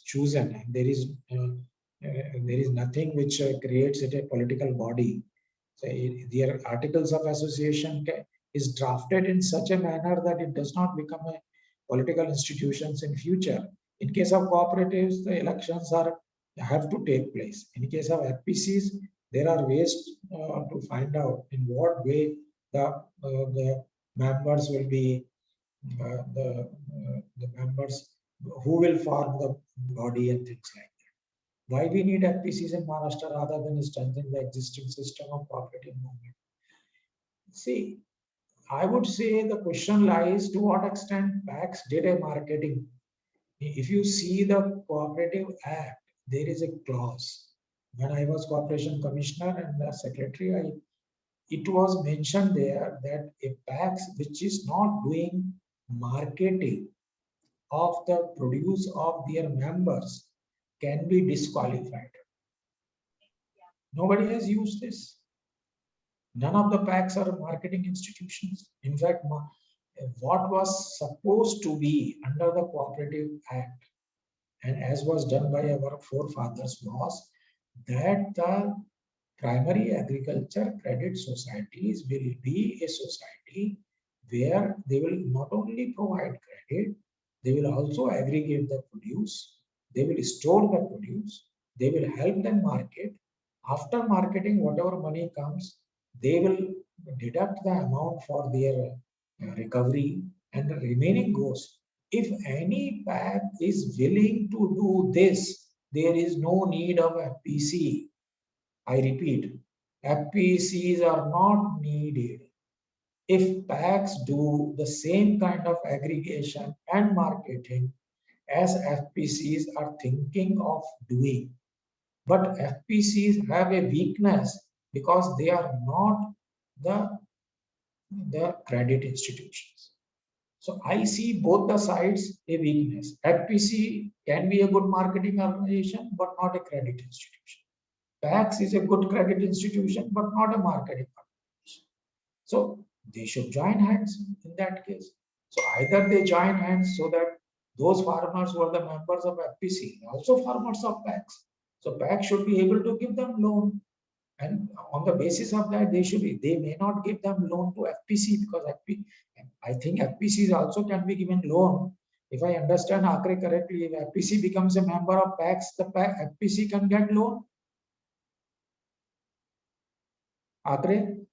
chosen, and there is nothing which creates it a political body. So their articles of association is drafted in such a manner that it does not become a political institutions in future. In case of cooperatives, the elections have to take place. In case of FPCs, there are ways to find out in what way the members will be the members who will form the body and things like that. Why we need FPCs in Maharashtra rather than strengthening the existing system of cooperative movement? See, I would say the question lies to what extent PACS did a marketing. If you see the Cooperative Act, there is a clause. When I was Corporation Commissioner and the Secretary, it was mentioned there that a PACS which is not doing marketing of the produce of their members can be disqualified. Nobody has used this. None of the PACS are marketing institutions. In fact, what was supposed to be under the Cooperative Act, and as was done by our forefathers, was that the primary agriculture credit societies will be a society where they will not only provide credit, they will also aggregate the produce, they will store the produce, they will help them market. After marketing, whatever money comes, they will deduct the amount for their recovery, and the remaining goes. If any PAC is willing to do this, there is no need of FPC. I repeat, FPCs are not needed. If PACs do the same kind of aggregation and marketing as FPCs are thinking of doing, but FPCs have a weakness because they are not the credit institutions. So I see both the sides a weakness. FPC can be a good marketing organization, but not a credit institution. PACS is a good credit institution, but not a marketing organization. So they should join hands in that case. So either they join hands so that those farmers who are the members of FPC, also farmers of PACS. So PACS should be able to give them loan. And on the basis of that, they may not give them loan to FPC because I think FPCs also can be given loan. If I understand Akre correctly, if FPC becomes a member of PACS, the FPC can get loan. Akre?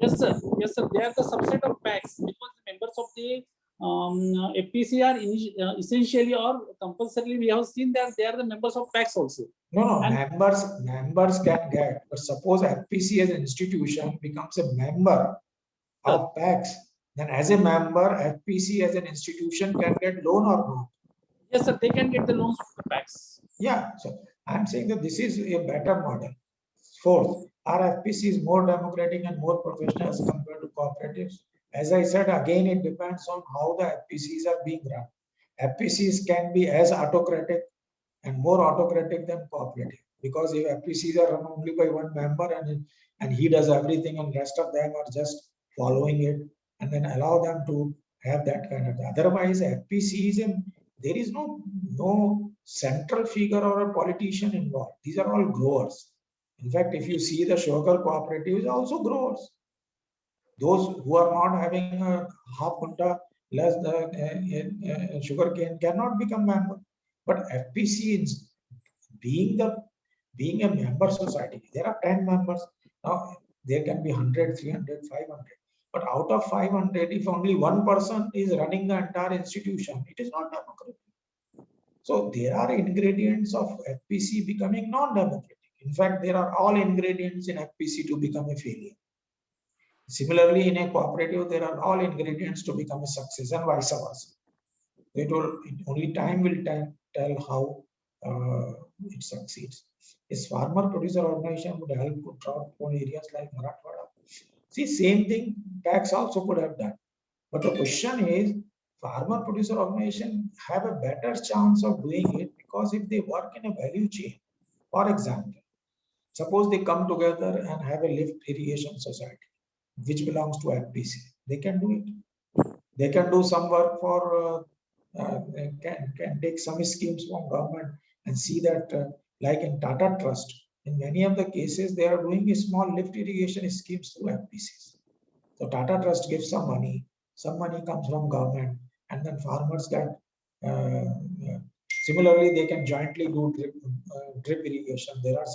Yes, sir. Yes, sir. They are the subset of PACs because the members of the FPC are essentially or compulsorily. We have seen that they are the members of PACs also. No, members can get. But suppose FPC as an institution becomes a member of PACS, then as a member, FPC as an institution can get loan or not? Yes, sir. They can get the loans from the PACs. Yeah. So I'm saying that this is a better model. Fourth, our FPC is more democratic and more professional as compared to cooperatives. As I said, again, it depends on how the FPCs are being run. FPCs can be as autocratic and more autocratic than cooperative, because if FPCs are run only by one member and he does everything and rest of them are just following it, and then allow them to have that kind of. Otherwise, FPCs, there is no central figure or a politician involved. These are all growers. In fact, if you see the sugar cooperatives, also growers. Those who are not having a half quinta less the sugar cane cannot become member. But FPC is being a member society. There are 10 members. Now there can be 100, 300, 500. But out of 500, if only one person is running the entire institution, it is not democratic. So there are ingredients of FPC becoming non-democratic. In fact, there are all ingredients in FPC to become a failure. Similarly, in a cooperative, there are all ingredients to become a success and vice versa. Only time will tell how it succeeds. This farmer producer organization would help to drought-prone areas like Marathwada. See, same thing PACS also could have done. But the question is, farmer producer organization have a better chance of doing it because if they work in a value chain, for example, Suppose they come together and have a lift irrigation society, which belongs to FPC. They can do it. They can do some work for, can take some schemes from government and see that, like in Tata Trust, in many of the cases, they are doing a small lift irrigation schemes through FPCs. So Tata Trust gives some money comes from government, and then farmers get, similarly, they can jointly do drip irrigation. There are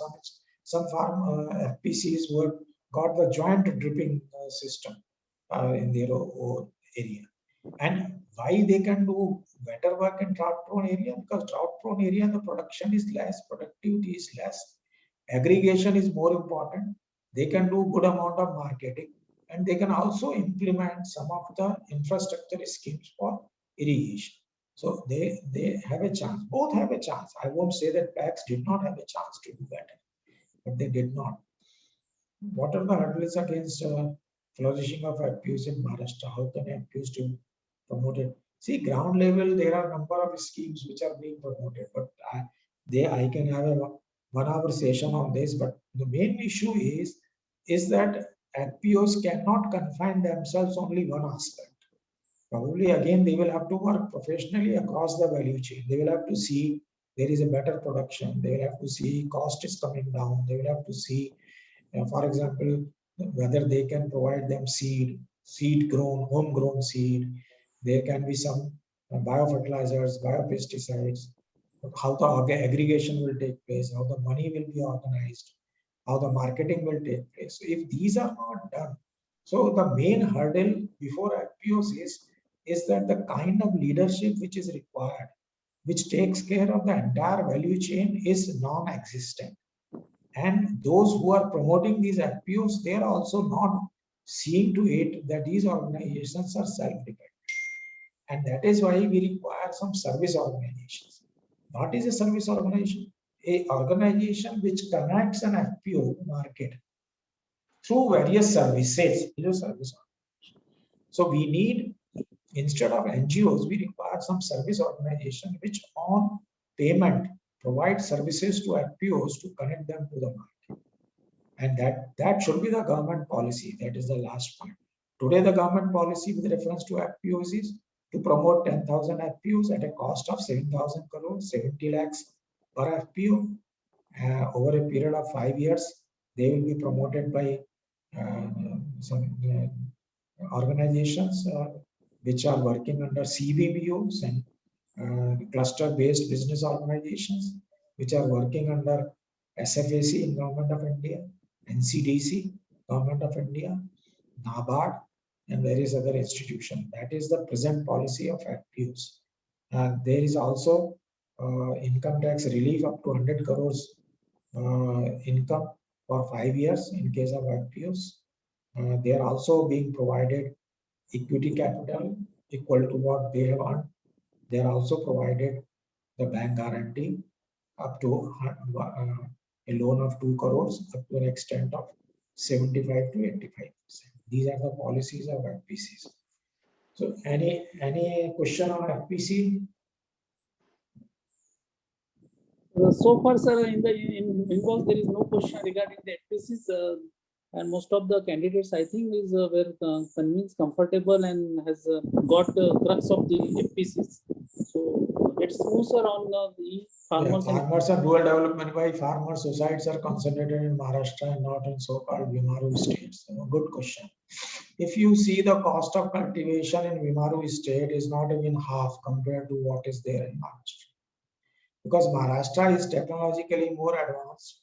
some farm FPCs who have got the joint dripping system in their own area. And why they can do better work in drought prone area? Because drought prone area, the production is less, productivity is less, aggregation is more important. They can do good amount of marketing, and they can also implement some of the infrastructure schemes for irrigation. So they have a chance. Both have a chance. I won't say that PACs did not have a chance to do better, but they did not. What are the hurdles against flourishing of FPUs in Maharashtra? How can FPUs to promote it? See, ground level, there are a number of schemes which are being promoted, but I can have a 1 hour session on this. But the main issue is that FPOs cannot confine themselves only one aspect. Probably again, they will have to work professionally across the value chain. They will have to see there is a better production. They will have to see cost is coming down. They will have to see, for example, whether they can provide them seed grown, homegrown seed. There can be some biofertilizers, biopesticides, how the aggregation will take place, how the money will be organized, how the marketing will take place. So if these are not done, so the main hurdle before FPOs is that the kind of leadership which is required, which takes care of the entire value chain, is non-existent. And those who are promoting these FPOs, they are also not seeing to it that these organizations are self-dependent. And that is why we require some service organizations. What is a service organization? A organization which connects an FPO market through various services. Is a service organization. So we need, instead of NGOs, we require some service organization which on payment provide services to FPOs to connect them to the market. And that should be the government policy. That is the last point. Today, the government policy with reference to FPOs is to promote 10,000 FPOs at a cost of 7,000 crores, 70 lakhs per FPO. Over a period of 5 years, they will be promoted by some organizations which are working under CBBOs and cluster-based business organizations, which are working under SFAC in Government of India, NCDC, Government of India, NABARD, and various other institutions. That is the present policy of FPOs. There is also income tax relief up to 100 crores income for 5 years in case of FPOs. They are also being provided equity capital equal to what they have earned. They are also provided the bank guarantee up to a loan of 2 crores up to an extent of 75 to 85%. These are the policies of FPCs. So any question on FPC? So far, sir, in inbox there is no question regarding the FPCs, and most of the candidates, I think, were convinced, comfortable, and has got the crux of the FPCs. So let's move, sir, on the farmers. Yeah, farmers and rural development by farmer societies are concentrated in Maharashtra and not in so-called Vimaru states. Good question. If you see the cost of cultivation in Vimaru state is not even half compared to what is there in Maharashtra. Because Maharashtra is technologically more advanced,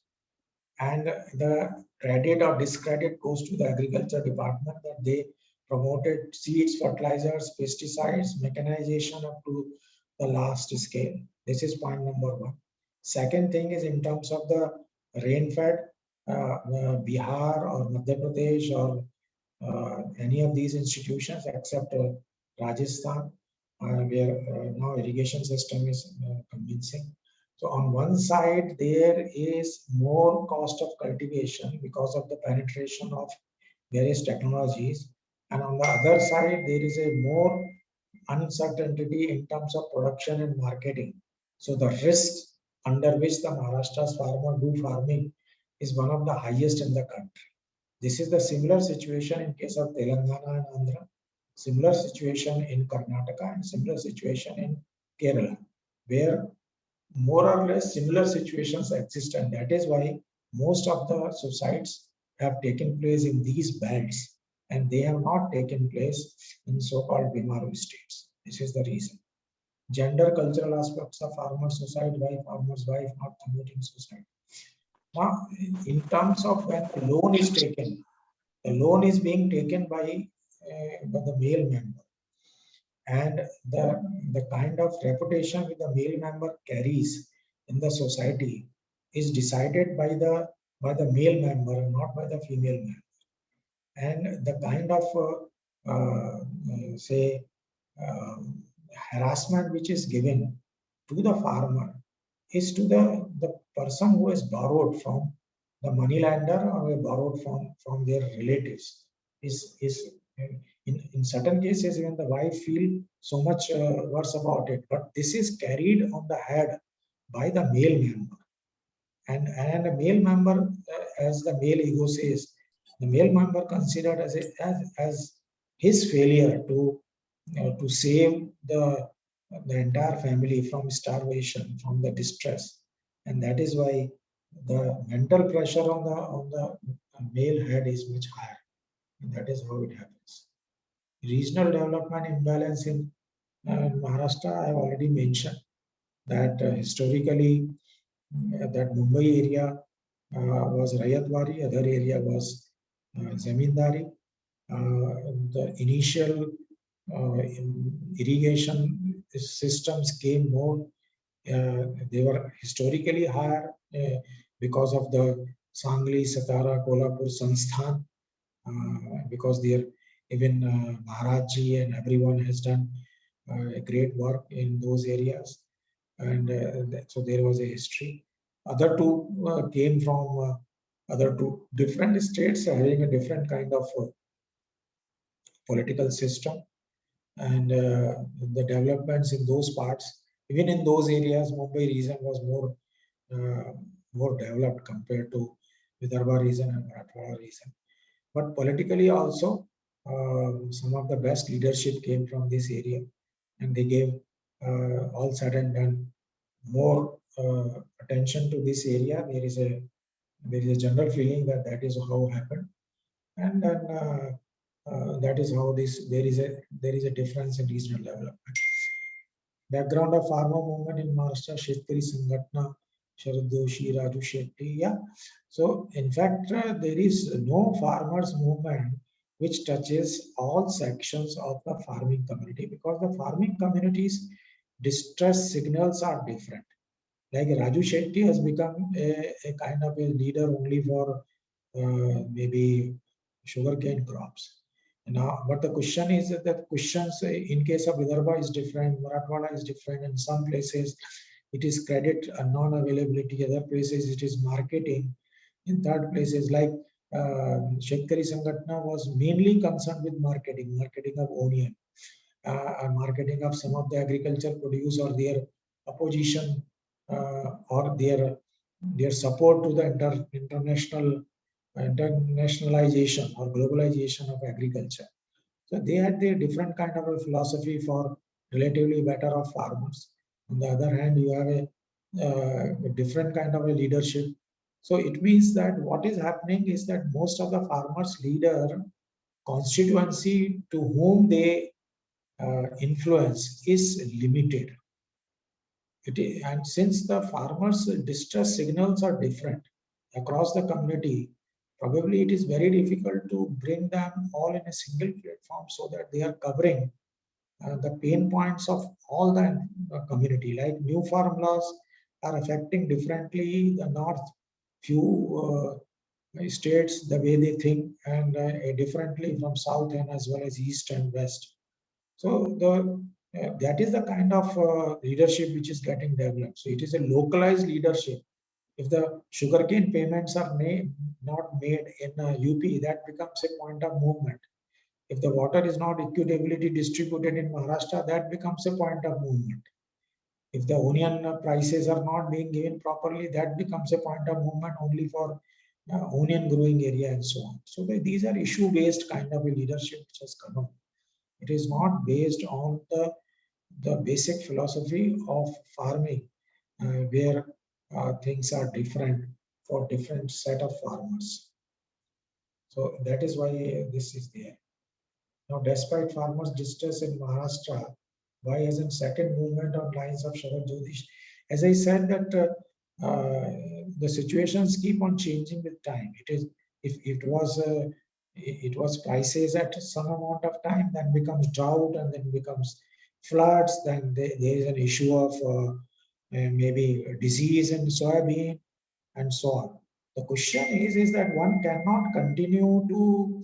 and the credit or discredit goes to the agriculture department that they promoted seeds, fertilizers, pesticides, mechanization up to the last scale. This is point number one. Second thing is in terms of the rain-fed Bihar or Madhya Pradesh or any of these institutions except Rajasthan, where now irrigation system is convincing. So on one side, there is more cost of cultivation because of the penetration of various technologies. And on the other side, there is a more uncertainty in terms of production and marketing. So the risks under which the Maharashtra's farmer do farming is one of the highest in the country. This is the similar situation in case of Telangana and Andhra, similar situation in Karnataka, and similar situation in Kerala, where more or less similar situations exist, and that is why most of the suicides have taken place in these belts, and they have not taken place in so-called Bimaru states. This is the reason. Gender cultural aspects of farmer suicide, why farmer's wife not committing suicide. Now, in terms of when the loan is taken, the loan is being taken by the male member, and the kind of reputation that the male member carries in the society is decided by the male member, not by the female member. And the kind of say harassment which is given to the farmer is to the person who has borrowed from the money lender or borrowed from their relatives. Is in certain cases even the wife feel so much worse about it, but this is carried on the head by the male member, and a male member, as the male ego says, the male member considered as his failure to save the entire family from starvation, from the distress, and that is why the mental pressure on the male head is much higher, and that is how it happens. Regional development imbalance in Maharashtra, I have already mentioned that historically that Mumbai area was Rayatwari, other area was Zamindari. The initial irrigation systems came more, they were historically higher because of the Sangli, Satara, Kolhapur, Sansthan, because there even Maharajji and everyone has done great work in those areas, and so there was a history. Other two came from other two different states having a different kind of political system, and the developments in those parts, even in those areas, Mumbai region was more developed compared to Vidarbha region and Marathwada region. But politically also, some of the best leadership came from this area, and they gave all said and done more attention to this area. There is a general feeling that that is how happened, and then that is how there is a difference in regional development. Background of farmer movement in Maharashtra: Shetkari Sangatna, Sharad Doshi, Raju Shetty. Yeah. So in fact, there is no farmers movement which touches all sections of the farming community, because the farming communities' distress signals are different. Like Raju Shetty has become a kind of a leader only for maybe sugarcane crops. Now, but the question is that questions in case of Vidarbha is different, Marathwada is different. In some places, it is credit non-availability. Other places, it is marketing. In third places, like Shetkari Sangatna was mainly concerned with marketing of onion, marketing of some of the agriculture produce, or their opposition or their support to the internationalization or globalization of agriculture. So they had their different kind of a philosophy for relatively better of farmers. On the other hand, you have a different kind of a leadership. So it means that what is happening is that most of the farmers' leader constituency to whom they influence is limited. And since the farmers' distress signals are different across the community, probably it is very difficult to bring them all in a single platform so that they are covering the pain points of all the community. Like new farm laws are affecting differently the north few states, the way they think, and differently from south and as well as east and west. So that is the kind of leadership which is getting developed. So it is a localized leadership. If the sugarcane payments are not made in UP, that becomes a point of movement. If the water is not equitably distributed in Maharashtra, that becomes a point of movement. If the onion prices are not being given properly, that becomes a point of movement only for onion growing area and so on. So these are issue-based kind of a leadership which has come up. It is not based on the basic philosophy of farming, where things are different for different set of farmers. So that is why this is there. Now, despite farmers' distress in Maharashtra, why hasn't second movement on lines of Sharad Jyotish? As I said, that the situations keep on changing with time. It is if it was prices at some amount of time, then becomes drought, and then becomes floods. Then there is an issue of maybe disease in soybean and so on. The question is that one cannot continue to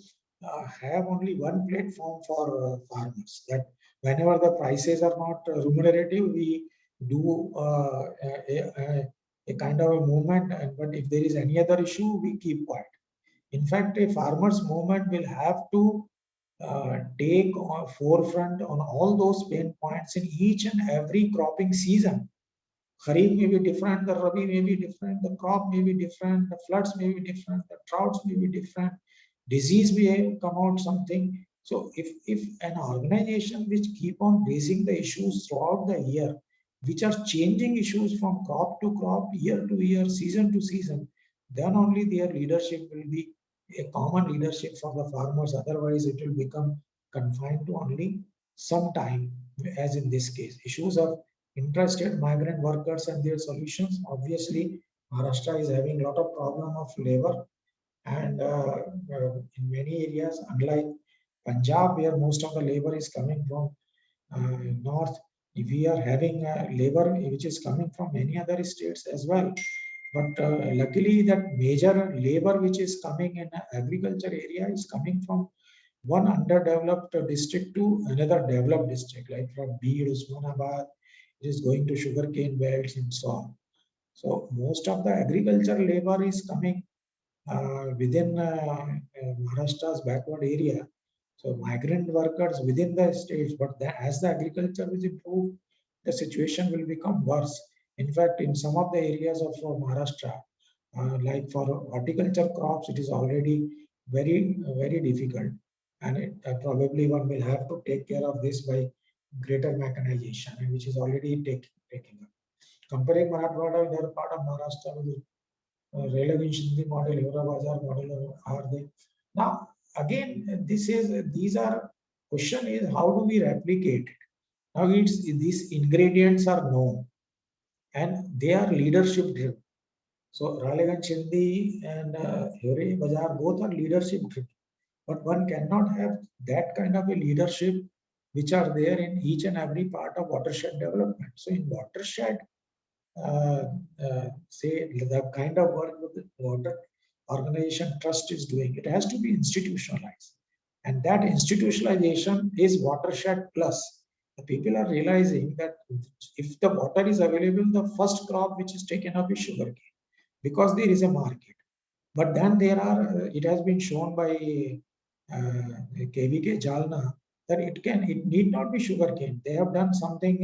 have only one platform for farmers. That whenever the prices are not remunerative, we do a kind of a movement, but if there is any other issue, we keep quiet. In fact, a farmers movement will have to take on forefront on all those pain points in each and every cropping season. Kharif may be different, the Rabi may be different, the crop may be different, the floods may be different, the droughts may be different, disease may come out something. So if an organization which keep on raising the issues throughout the year, which are changing issues from crop to crop, year to year, season to season, then only their leadership will be a common leadership for the farmers. Otherwise, it will become confined to only some time, as in this case. Issues of interested migrant workers and their solutions. Obviously, Maharashtra is having a lot of problem of labor, and in many areas, unlike Punjab, where most of the labor is coming from north, we are having labor which is coming from many other states as well. But luckily, that major labor which is coming in agriculture area is coming from one underdeveloped district to another developed district, like from Beed, Usmanabad, it is going to sugarcane belts and so on. So most of the agriculture labor is coming within Maharashtra's backward area. So migrant workers within the states, but as the agriculture is improved, the situation will become worse. In fact, in some of the areas of Maharashtra, like for horticulture crops, it is already very difficult, and probably one will have to take care of this by greater mechanization, and which is already taking up. Comparing Marathwada with other part of Maharashtra with Railway Sindhi model, Evra Bazar model, are they? Now, again, these are question is how do we replicate it? Now, these ingredients are known and they are leadership driven. So, Raleigh Chindi and Evra Bazar both are leadership driven, but one cannot have that kind of a leadership which are there in each and every part of watershed development. So, in watershed, say the kind of work that the water organization trust is doing, it has to be institutionalized, and that institutionalization is watershed plus. The people are realizing that if the water is available, the first crop which is taken up is sugarcane, because there is a market. But then there are, it has been shown by KVK Jalna that it need not be sugarcane. They have done something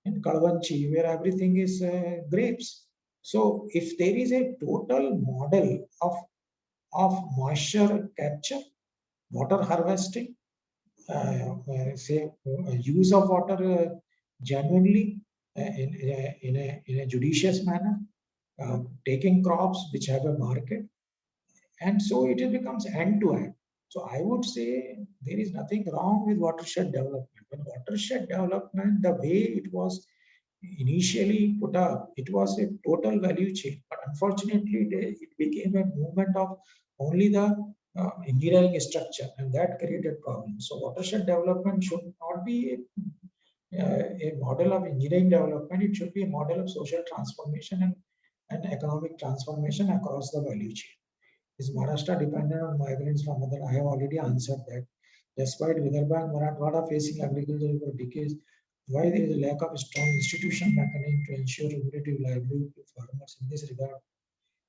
in Kalvanchi where everything is grapes. So if there is a total model of moisture capture, water harvesting, say use of water genuinely in a judicious manner, taking crops which have a market, and so it becomes end to end. So I would say there is nothing wrong with watershed development. But watershed development, the way it was initially put up, it was a total value chain. But unfortunately, it became a movement of only the engineering structure, and that created problems. So watershed development should not be a model of engineering development. It should be a model of social transformation and economic transformation across the value chain. Is Maharashtra dependent on migrants from other? I have already answered that. Despite Vidarbha and Marathwada facing agriculture for decades, why there is a lack of strong institutional mechanism to ensure remunerative livelihood to farmers in this regard?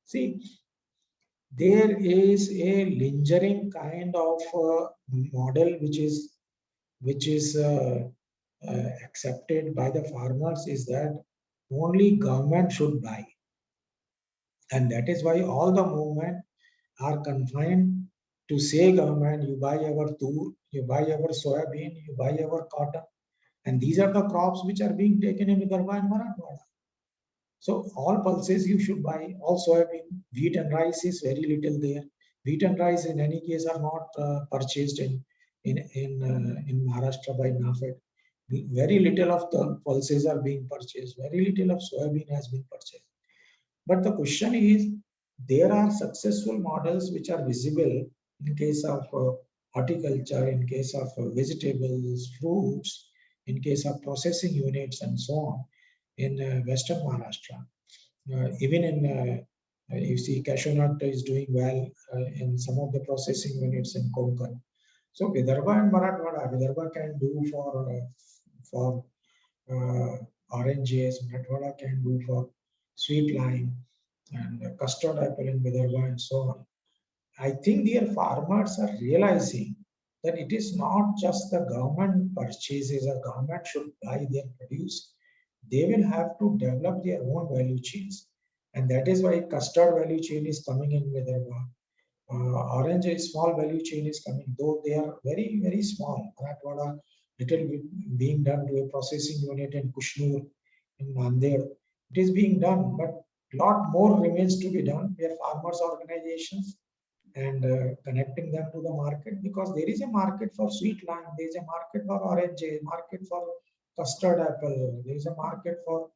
See, there is a lingering kind of model which is accepted by the farmers, is that only government should buy, and that is why all the movement are confined to say government, you buy our tur, you buy our soybean, you buy our cotton, and these are the crops which are being taken in Vidarbha and Marathwada. So all pulses you should buy, all soybean, wheat and rice is very little there. Wheat and rice in any case are not purchased in Maharashtra by NAFED. Very little of the pulses are being purchased. Very little of soybean has been purchased. But the question is, there are successful models which are visible in case of horticulture, in case of vegetables, fruits, in case of processing units and so on in Western Maharashtra. Even in, you see, cashew nut is doing well in some of the processing units in Konkan. So Vidarbha and Marathwada, Vidarbha can do for oranges, Marathwada can do for sweet lime and custard apple in Vidarbha and so on. I think their farmers are realizing that it is not just the government purchases, a government should buy their produce. They will have to develop their own value chains. And that is why custard value chain is coming in Vidarbha. Orange is small value chain is coming, though they are very, very small. Marathwada, little bit being done to a processing unit in Kushnur, in Nanded. It is being done, but lot more remains to be done. We have farmers organizations and connecting them to the market, because there is a market for sweet lime, there is a market for orange, market for custard apple, there is a market for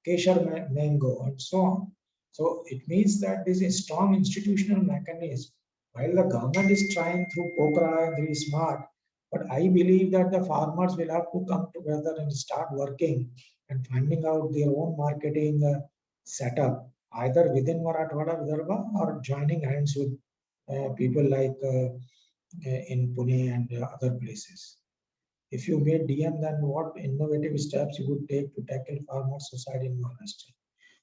Kesar mango and so on. So it means that there is a strong institutional mechanism. While the government is trying through POCRA and through SMART, but I believe that the farmers will have to come together and start working and finding out their own marketing setup, either within Marathwada, Vidarbha, or joining hands with people like in Pune and other places. If you made DM, then what innovative steps you would take to tackle farmer suicide in Maharashtra?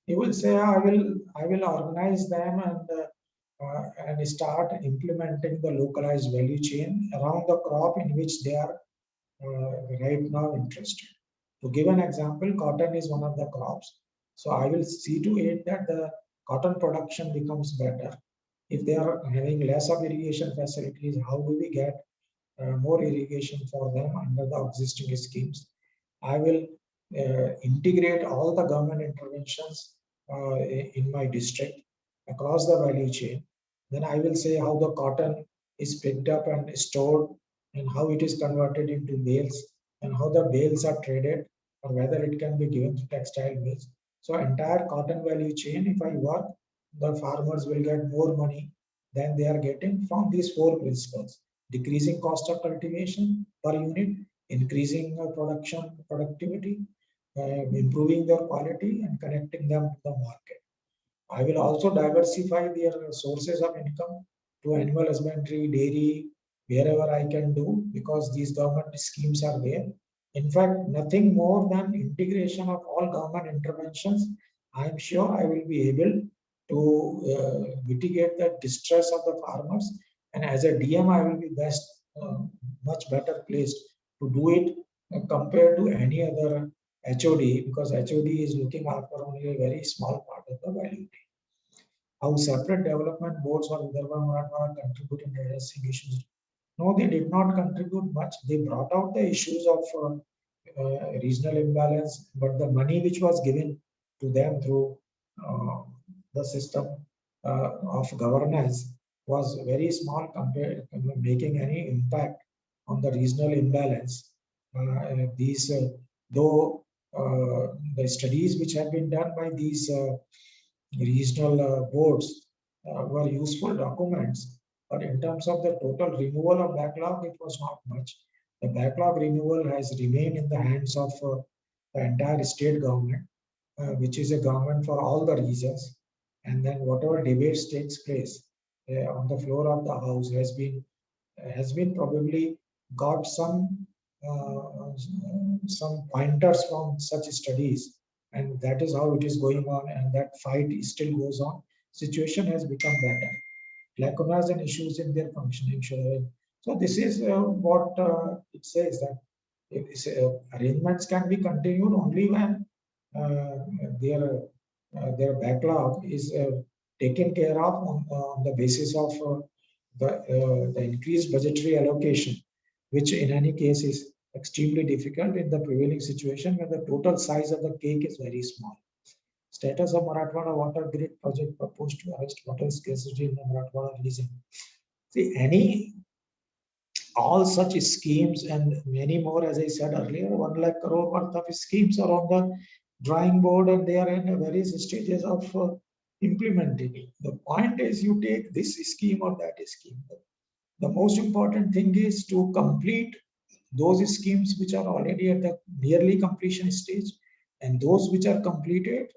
You will say, I will organize them and start implementing the localized value chain around the crop in which they are right now interested. To give an example, cotton is one of the crops. So I will see to it that the cotton production becomes better. If they are having less of irrigation facilities, how do we get more irrigation for them under the existing schemes? I will integrate all the government interventions in my district across the value chain. Then I will say how the cotton is picked up and stored and how it is converted into bales and how the bales are traded or whether it can be given to textile mills. So entire cotton value chain, if I work, the farmers will get more money than they are getting from these four principles: decreasing cost of cultivation per unit, increasing productivity, improving their quality, and connecting them to the market. I will also diversify their sources of income to animal husbandry, dairy, wherever I can do, because these government schemes are there. In fact, nothing more than integration of all government interventions. I am sure I will be able to mitigate the distress of the farmers. And as a DM, I will be much better placed to do it compared to any other HOD, because HOD is looking after only a very small part of the value chain. How separate development boards for Vidarbha and Marathwada contribute in addressing issues? No, they did not contribute much. They brought out the issues of regional imbalance, but the money which was given to them through the system of governance was very small compared to making any impact on the regional imbalance. Though the studies which have been done by these regional boards were useful documents, but in terms of the total removal of backlog, it was not much. The backlog removal has remained in the hands of the entire state government, which is a government for all the regions. And then whatever debates takes place on the floor of the house has been probably got some pointers from such studies, and that is how it is going on, and that fight still goes on. Situation has become better. Lacunas and issues in their functioning. So this is what it says, that arrangements can be continued only when their backlog is taken care of on the basis of the increased budgetary allocation, which in any case is extremely difficult in the prevailing situation where the total size of the cake is very small. Status of Marathwada water grid project proposed to arrest water scarcity in the Marathwada region. See, all such schemes and many more, as I said earlier, 1 lakh crore worth of schemes are on the drawing board and they are in various stages of implementing it. The point is you take this scheme or that scheme. The most important thing is to complete those schemes which are already at the nearly completion stage, and those which are completed,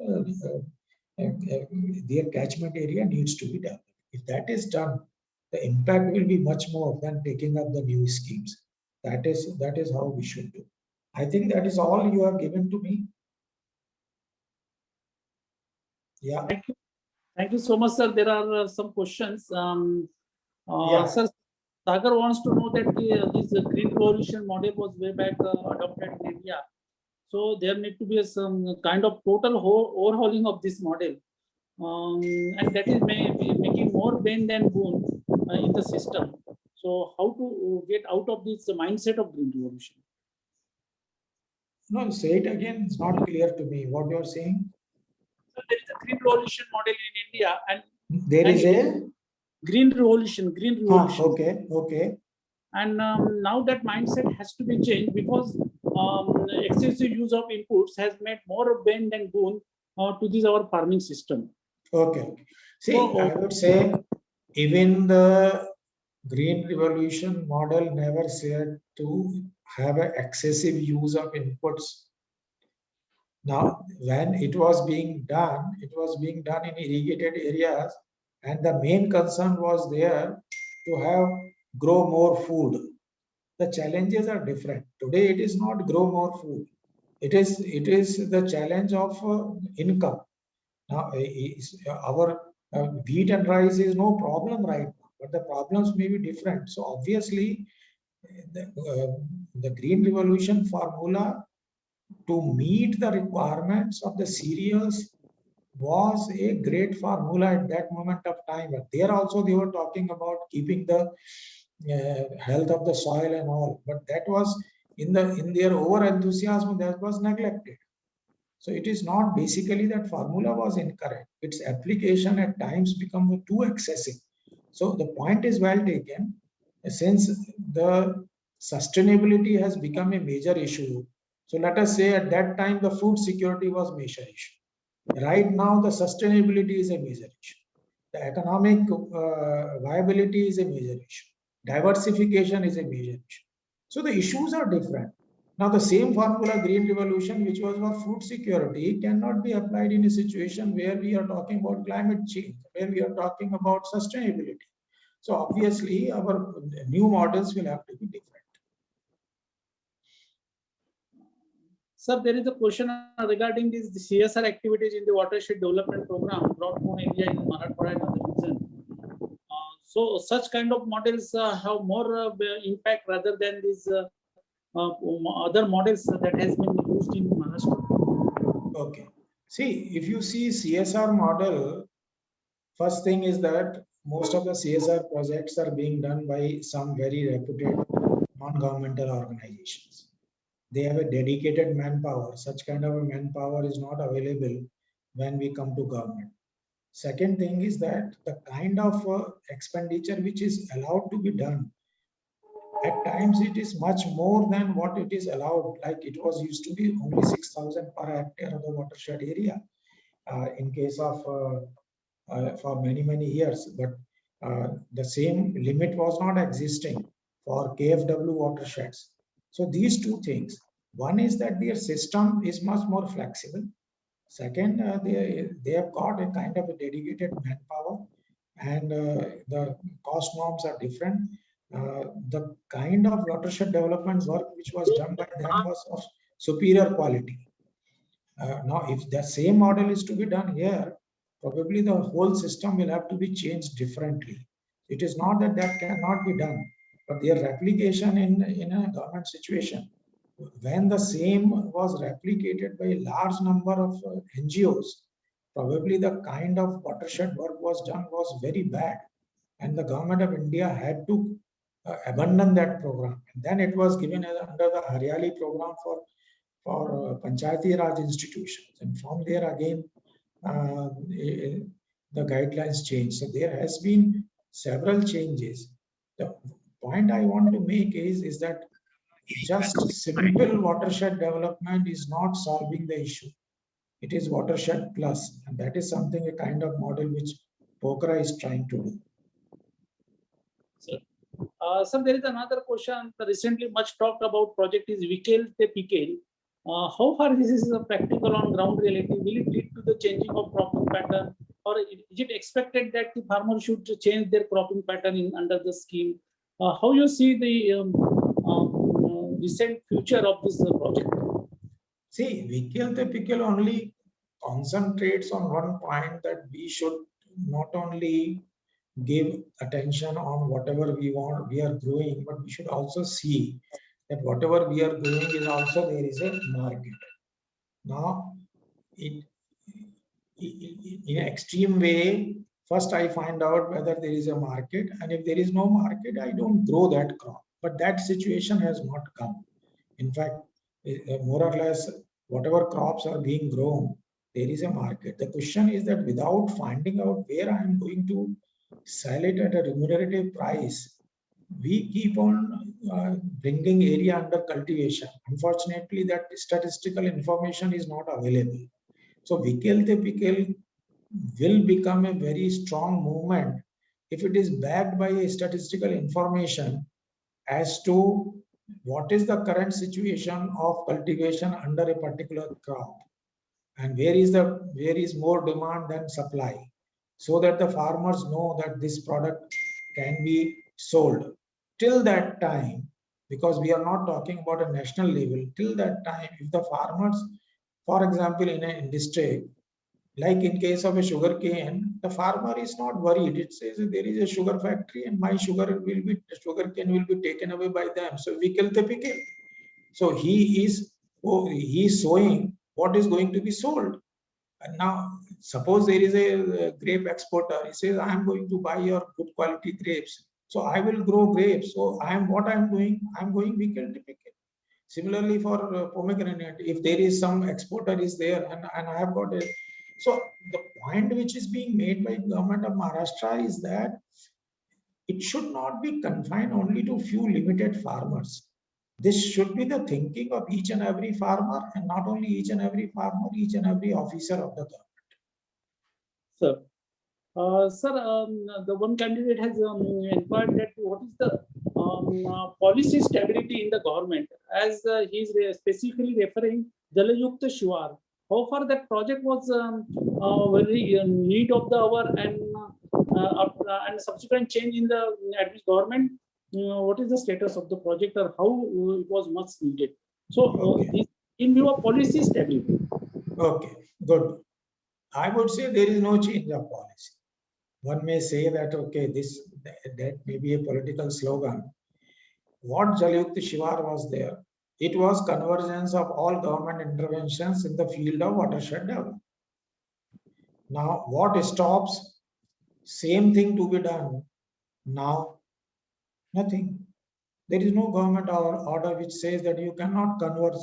their catchment area needs to be done. If that is done, the impact will be much more than taking up the new schemes. That is how we should do. I think that is all you have given to me. Yeah. Thank you so much, sir. There are some questions. Yeah. Sir, Sagar wants to know that this green revolution model was way back adopted in India. So there need to be some kind of total overhauling of this model. And that is making more pain than boon in the system. So how to get out of this mindset of green revolution? No, say it again. It's not clear to me what you are saying. So there is a green revolution model in India, and there is a green revolution. Okay. And now that mindset has to be changed because excessive use of inputs has made more bend than boon to this our farming system. Okay. See, I would say even the green revolution model never said to have an excessive use of inputs. Now, when it was being done in irrigated areas, and the main concern was there to grow more food. The challenges are different. Today, it is not grow more food. It is the challenge of income. Now, our wheat and rice is no problem right now, but the problems may be different. So obviously, the green revolution formula to meet the requirements of the cereals was a great formula at that moment of time. But there also they were talking about keeping the health of the soil and all. But that was in their over enthusiasm, that was neglected. So it is not basically that formula was incorrect. Its application at times become too excessive. So the point is well taken. Since the sustainability has become a major issue, so let us say at that time the food security was a major issue. Right now the sustainability is a major issue. The economic viability is a major issue. Diversification is a major issue. So the issues are different. Now the same formula, green revolution, which was for food security, cannot be applied in a situation where we are talking about climate change, where we are talking about sustainability. So obviously our new models will have to be different. Sir, there is a question regarding these CSR activities in the watershed development program, drought-prone area in Marathwada and other region. So such kind of models have more impact rather than these other models that has been used in Maharashtra. Okay. See, if you see CSR model, first thing is that most of the CSR projects are being done by some very reputed non-governmental organizations. They have a dedicated manpower. Such kind of a manpower is not available when we come to government. Second thing is that the kind of expenditure which is allowed to be done, at times it is much more than what it is allowed. Like it was used to be only 6,000 per hectare of the watershed area in case of for many years, but the same limit was not existing for KFW watersheds. So these two things, one is that their system is much more flexible. Second, they have got a kind of a dedicated manpower, and the cost norms are different. The kind of watershed development work which was done by them was of superior quality. Now, if the same model is to be done here, probably the whole system will have to be changed differently. It is not that that cannot be done, but their replication in a government situation, when the same was replicated by a large number of NGOs, probably the kind of watershed work was done was very bad, and the government of India had to abandon that program. And then it was given under the Haryali program for Panchayati Raj institutions, and from there again the guidelines changed. So there has been several changes. The point I want to make is that just simple watershed development is not solving the issue. It is watershed plus, and that is something, a kind of model which Pokhara is trying to do. Sir, there is another question. Recently, much talked about project is Vikel te Pikel. How far this is practical on ground reality? Will it lead to the changing of cropping pattern, or is it expected that the farmer should change their cropping pattern under the scheme? How you see the recent future of this project? See, Vikel te Pikel only concentrates on one point, that we should not only give attention on whatever we are growing, but we should also see that whatever we are growing is also there is a market. Now, in an extreme way, first I find out whether there is a market, and if there is no market, I don't grow that crop. But that situation has not come. In fact, more or less, whatever crops are being grown, there is a market. The question is that without finding out where I am going to sell it at a remunerative price, we keep on bringing area under cultivation. Unfortunately, that statistical information is not available. So Vikel te Pikel will become a very strong movement if it is backed by a statistical information as to what is the current situation of cultivation under a particular crop, and where is more demand than supply, so that the farmers know that this product can be sold. Till that time, because we are not talking about a national level, till that time, if the farmers, for example, in a district, like in case of a sugar cane, the farmer is not worried. It says there is a sugar factory and my sugar cane will be taken away by them. So we kill the pickle. So he is sowing what is going to be sold. And now, suppose there is a grape exporter. He says, I am going to buy your good quality grapes. So I will grow grapes. So what I am doing? I am going Vikel te Pikel. Similarly for pomegranate, if there is some exporter is there and I have got it. So the point which is being made by government of Maharashtra is that it should not be confined only to few limited farmers. This should be the thinking of each and every farmer, and not only each and every farmer, each and every officer of the government. Sir, the one candidate has inquired that what is the policy stability in the government, as he is specifically referring Jalayukta Shivar. How far that project was very need of the hour, and subsequent change in the government. What is the status of the project, or how it was much needed? So, in view of policy stability. Okay, good. I would say there is no change of policy. One may say that, okay, that may be a political slogan. What Jalayukta Shivar was there? It was convergence of all government interventions in the field of watershed development. Now, what stops same thing to be done now? Nothing. There is no government order which says that you cannot converge.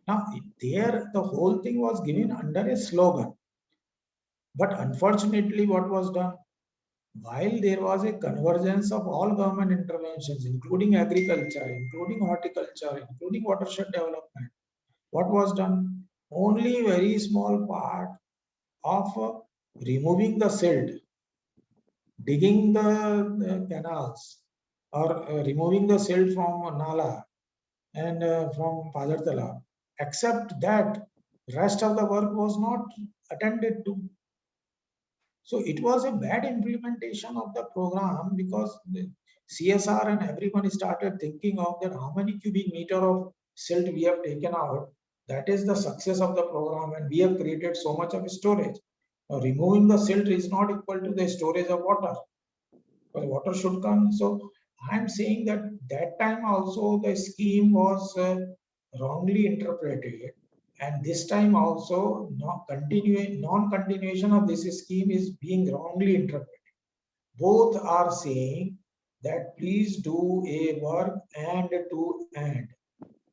Now, there the whole thing was given under a slogan. But unfortunately, what was done? While there was a convergence of all government interventions, including agriculture, including horticulture, including watershed development, what was done? Only very small part of removing the silt, digging the canals, or removing the silt from Nala and from Pajartala. Except that, rest of the work was not attended to. So it was a bad implementation of the program, because the CSR and everyone started thinking of that how many cubic meter of silt we have taken out. That is the success of the program, and we have created so much of storage. Now, removing the silt is not equal to the storage of water. But water should come. So I'm saying that time also the scheme was wrongly interpreted, And this time also, non-continuation of this scheme is being wrongly interpreted. Both are saying that please do a work and to end.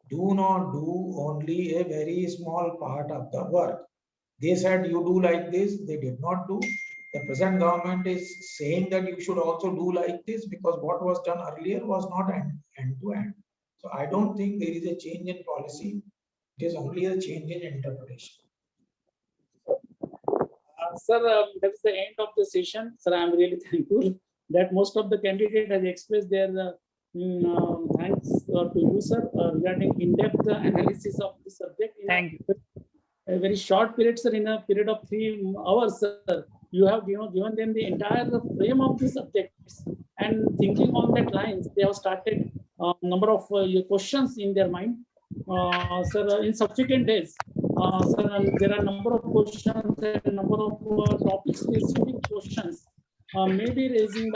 Do not do only a very small part of the work. They said you do like this, they did not do. The present government is saying that you should also do like this because what was done earlier was not end to end. So I don't think there is a change in policy. It is only a change in interpretation. Sir, that is the end of the session. Sir, I am really thankful that most of the candidates have expressed their thanks to you, sir, regarding in-depth analysis of the subject. Thank you. A very short period, sir, in a period of 3 hours, sir, you have given them the entire frame of the subjects, and thinking on that lines, they have started a number of questions in their mind. Sir, in subsequent days, sir, there are a number of questions and number of topic-specific questions may be raised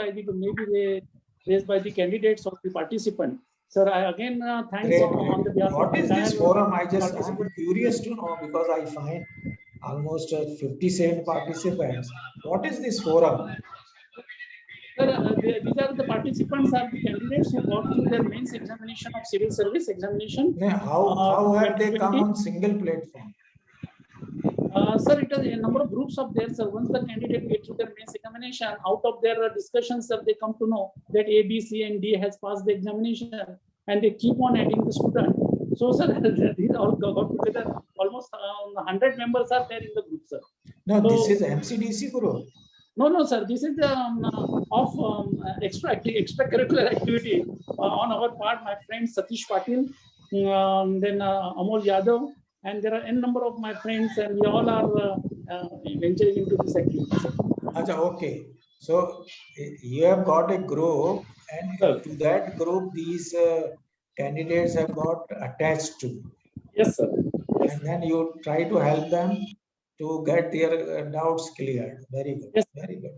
by the candidates or the participant. Sir, I again thanks Great, on the behalf what of is this entire forum? I'm participant. curious to know because I find almost 57 participants. What is this forum? Sir, these are the participants are the candidates who got through their mains examination of civil service examination. How have they come on single platform? Sir, it is a number of groups of theirs. Sir, once the candidate gets through their mains examination, out of their discussions, sir, they come to know that A, B, C, and D has passed the examination, and they keep on adding the student. So, sir, these all got together. Almost 100 members are there in the group, sir. No, So, this is MCDC group. No, sir. This is extracurricular activity on our part. My friend Satish Patil, then Amol Yadav, and there are n number of my friends, and we all are venturing into this activity. Achha, okay. So you have got a group, and to that group, these candidates have got attached to. Yes, sir. Yes, and then you try to help them to get their doubts cleared. Very good. Yes. Very good.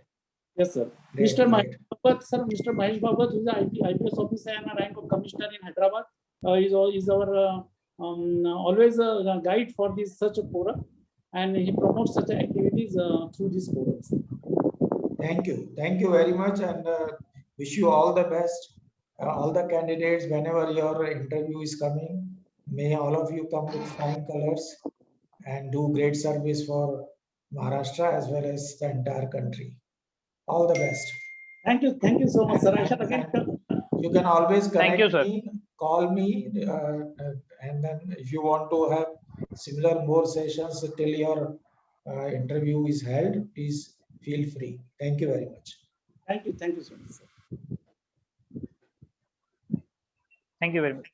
Yes, sir. Great, Mr. great. Mahesh Bhagat, sir, Mr. Mahesh Bhagat, who is an IPS officer and a rank of commissioner in Hyderabad, is our always a guide for this such a forum, and he promotes such activities through these forums. Thank you. Thank you very much, and wish you all the best. All the candidates, whenever your interview is coming, may all of you come with flying colors and do great service for Maharashtra as well as the entire country. All the best. Thank you so much, sir. I shall again. You can always Thank you, connect sir. me, call me, and then if you want to have similar more sessions till your interview is held, please feel free. Thank you very much. Thank you so much, sir. Thank you very much.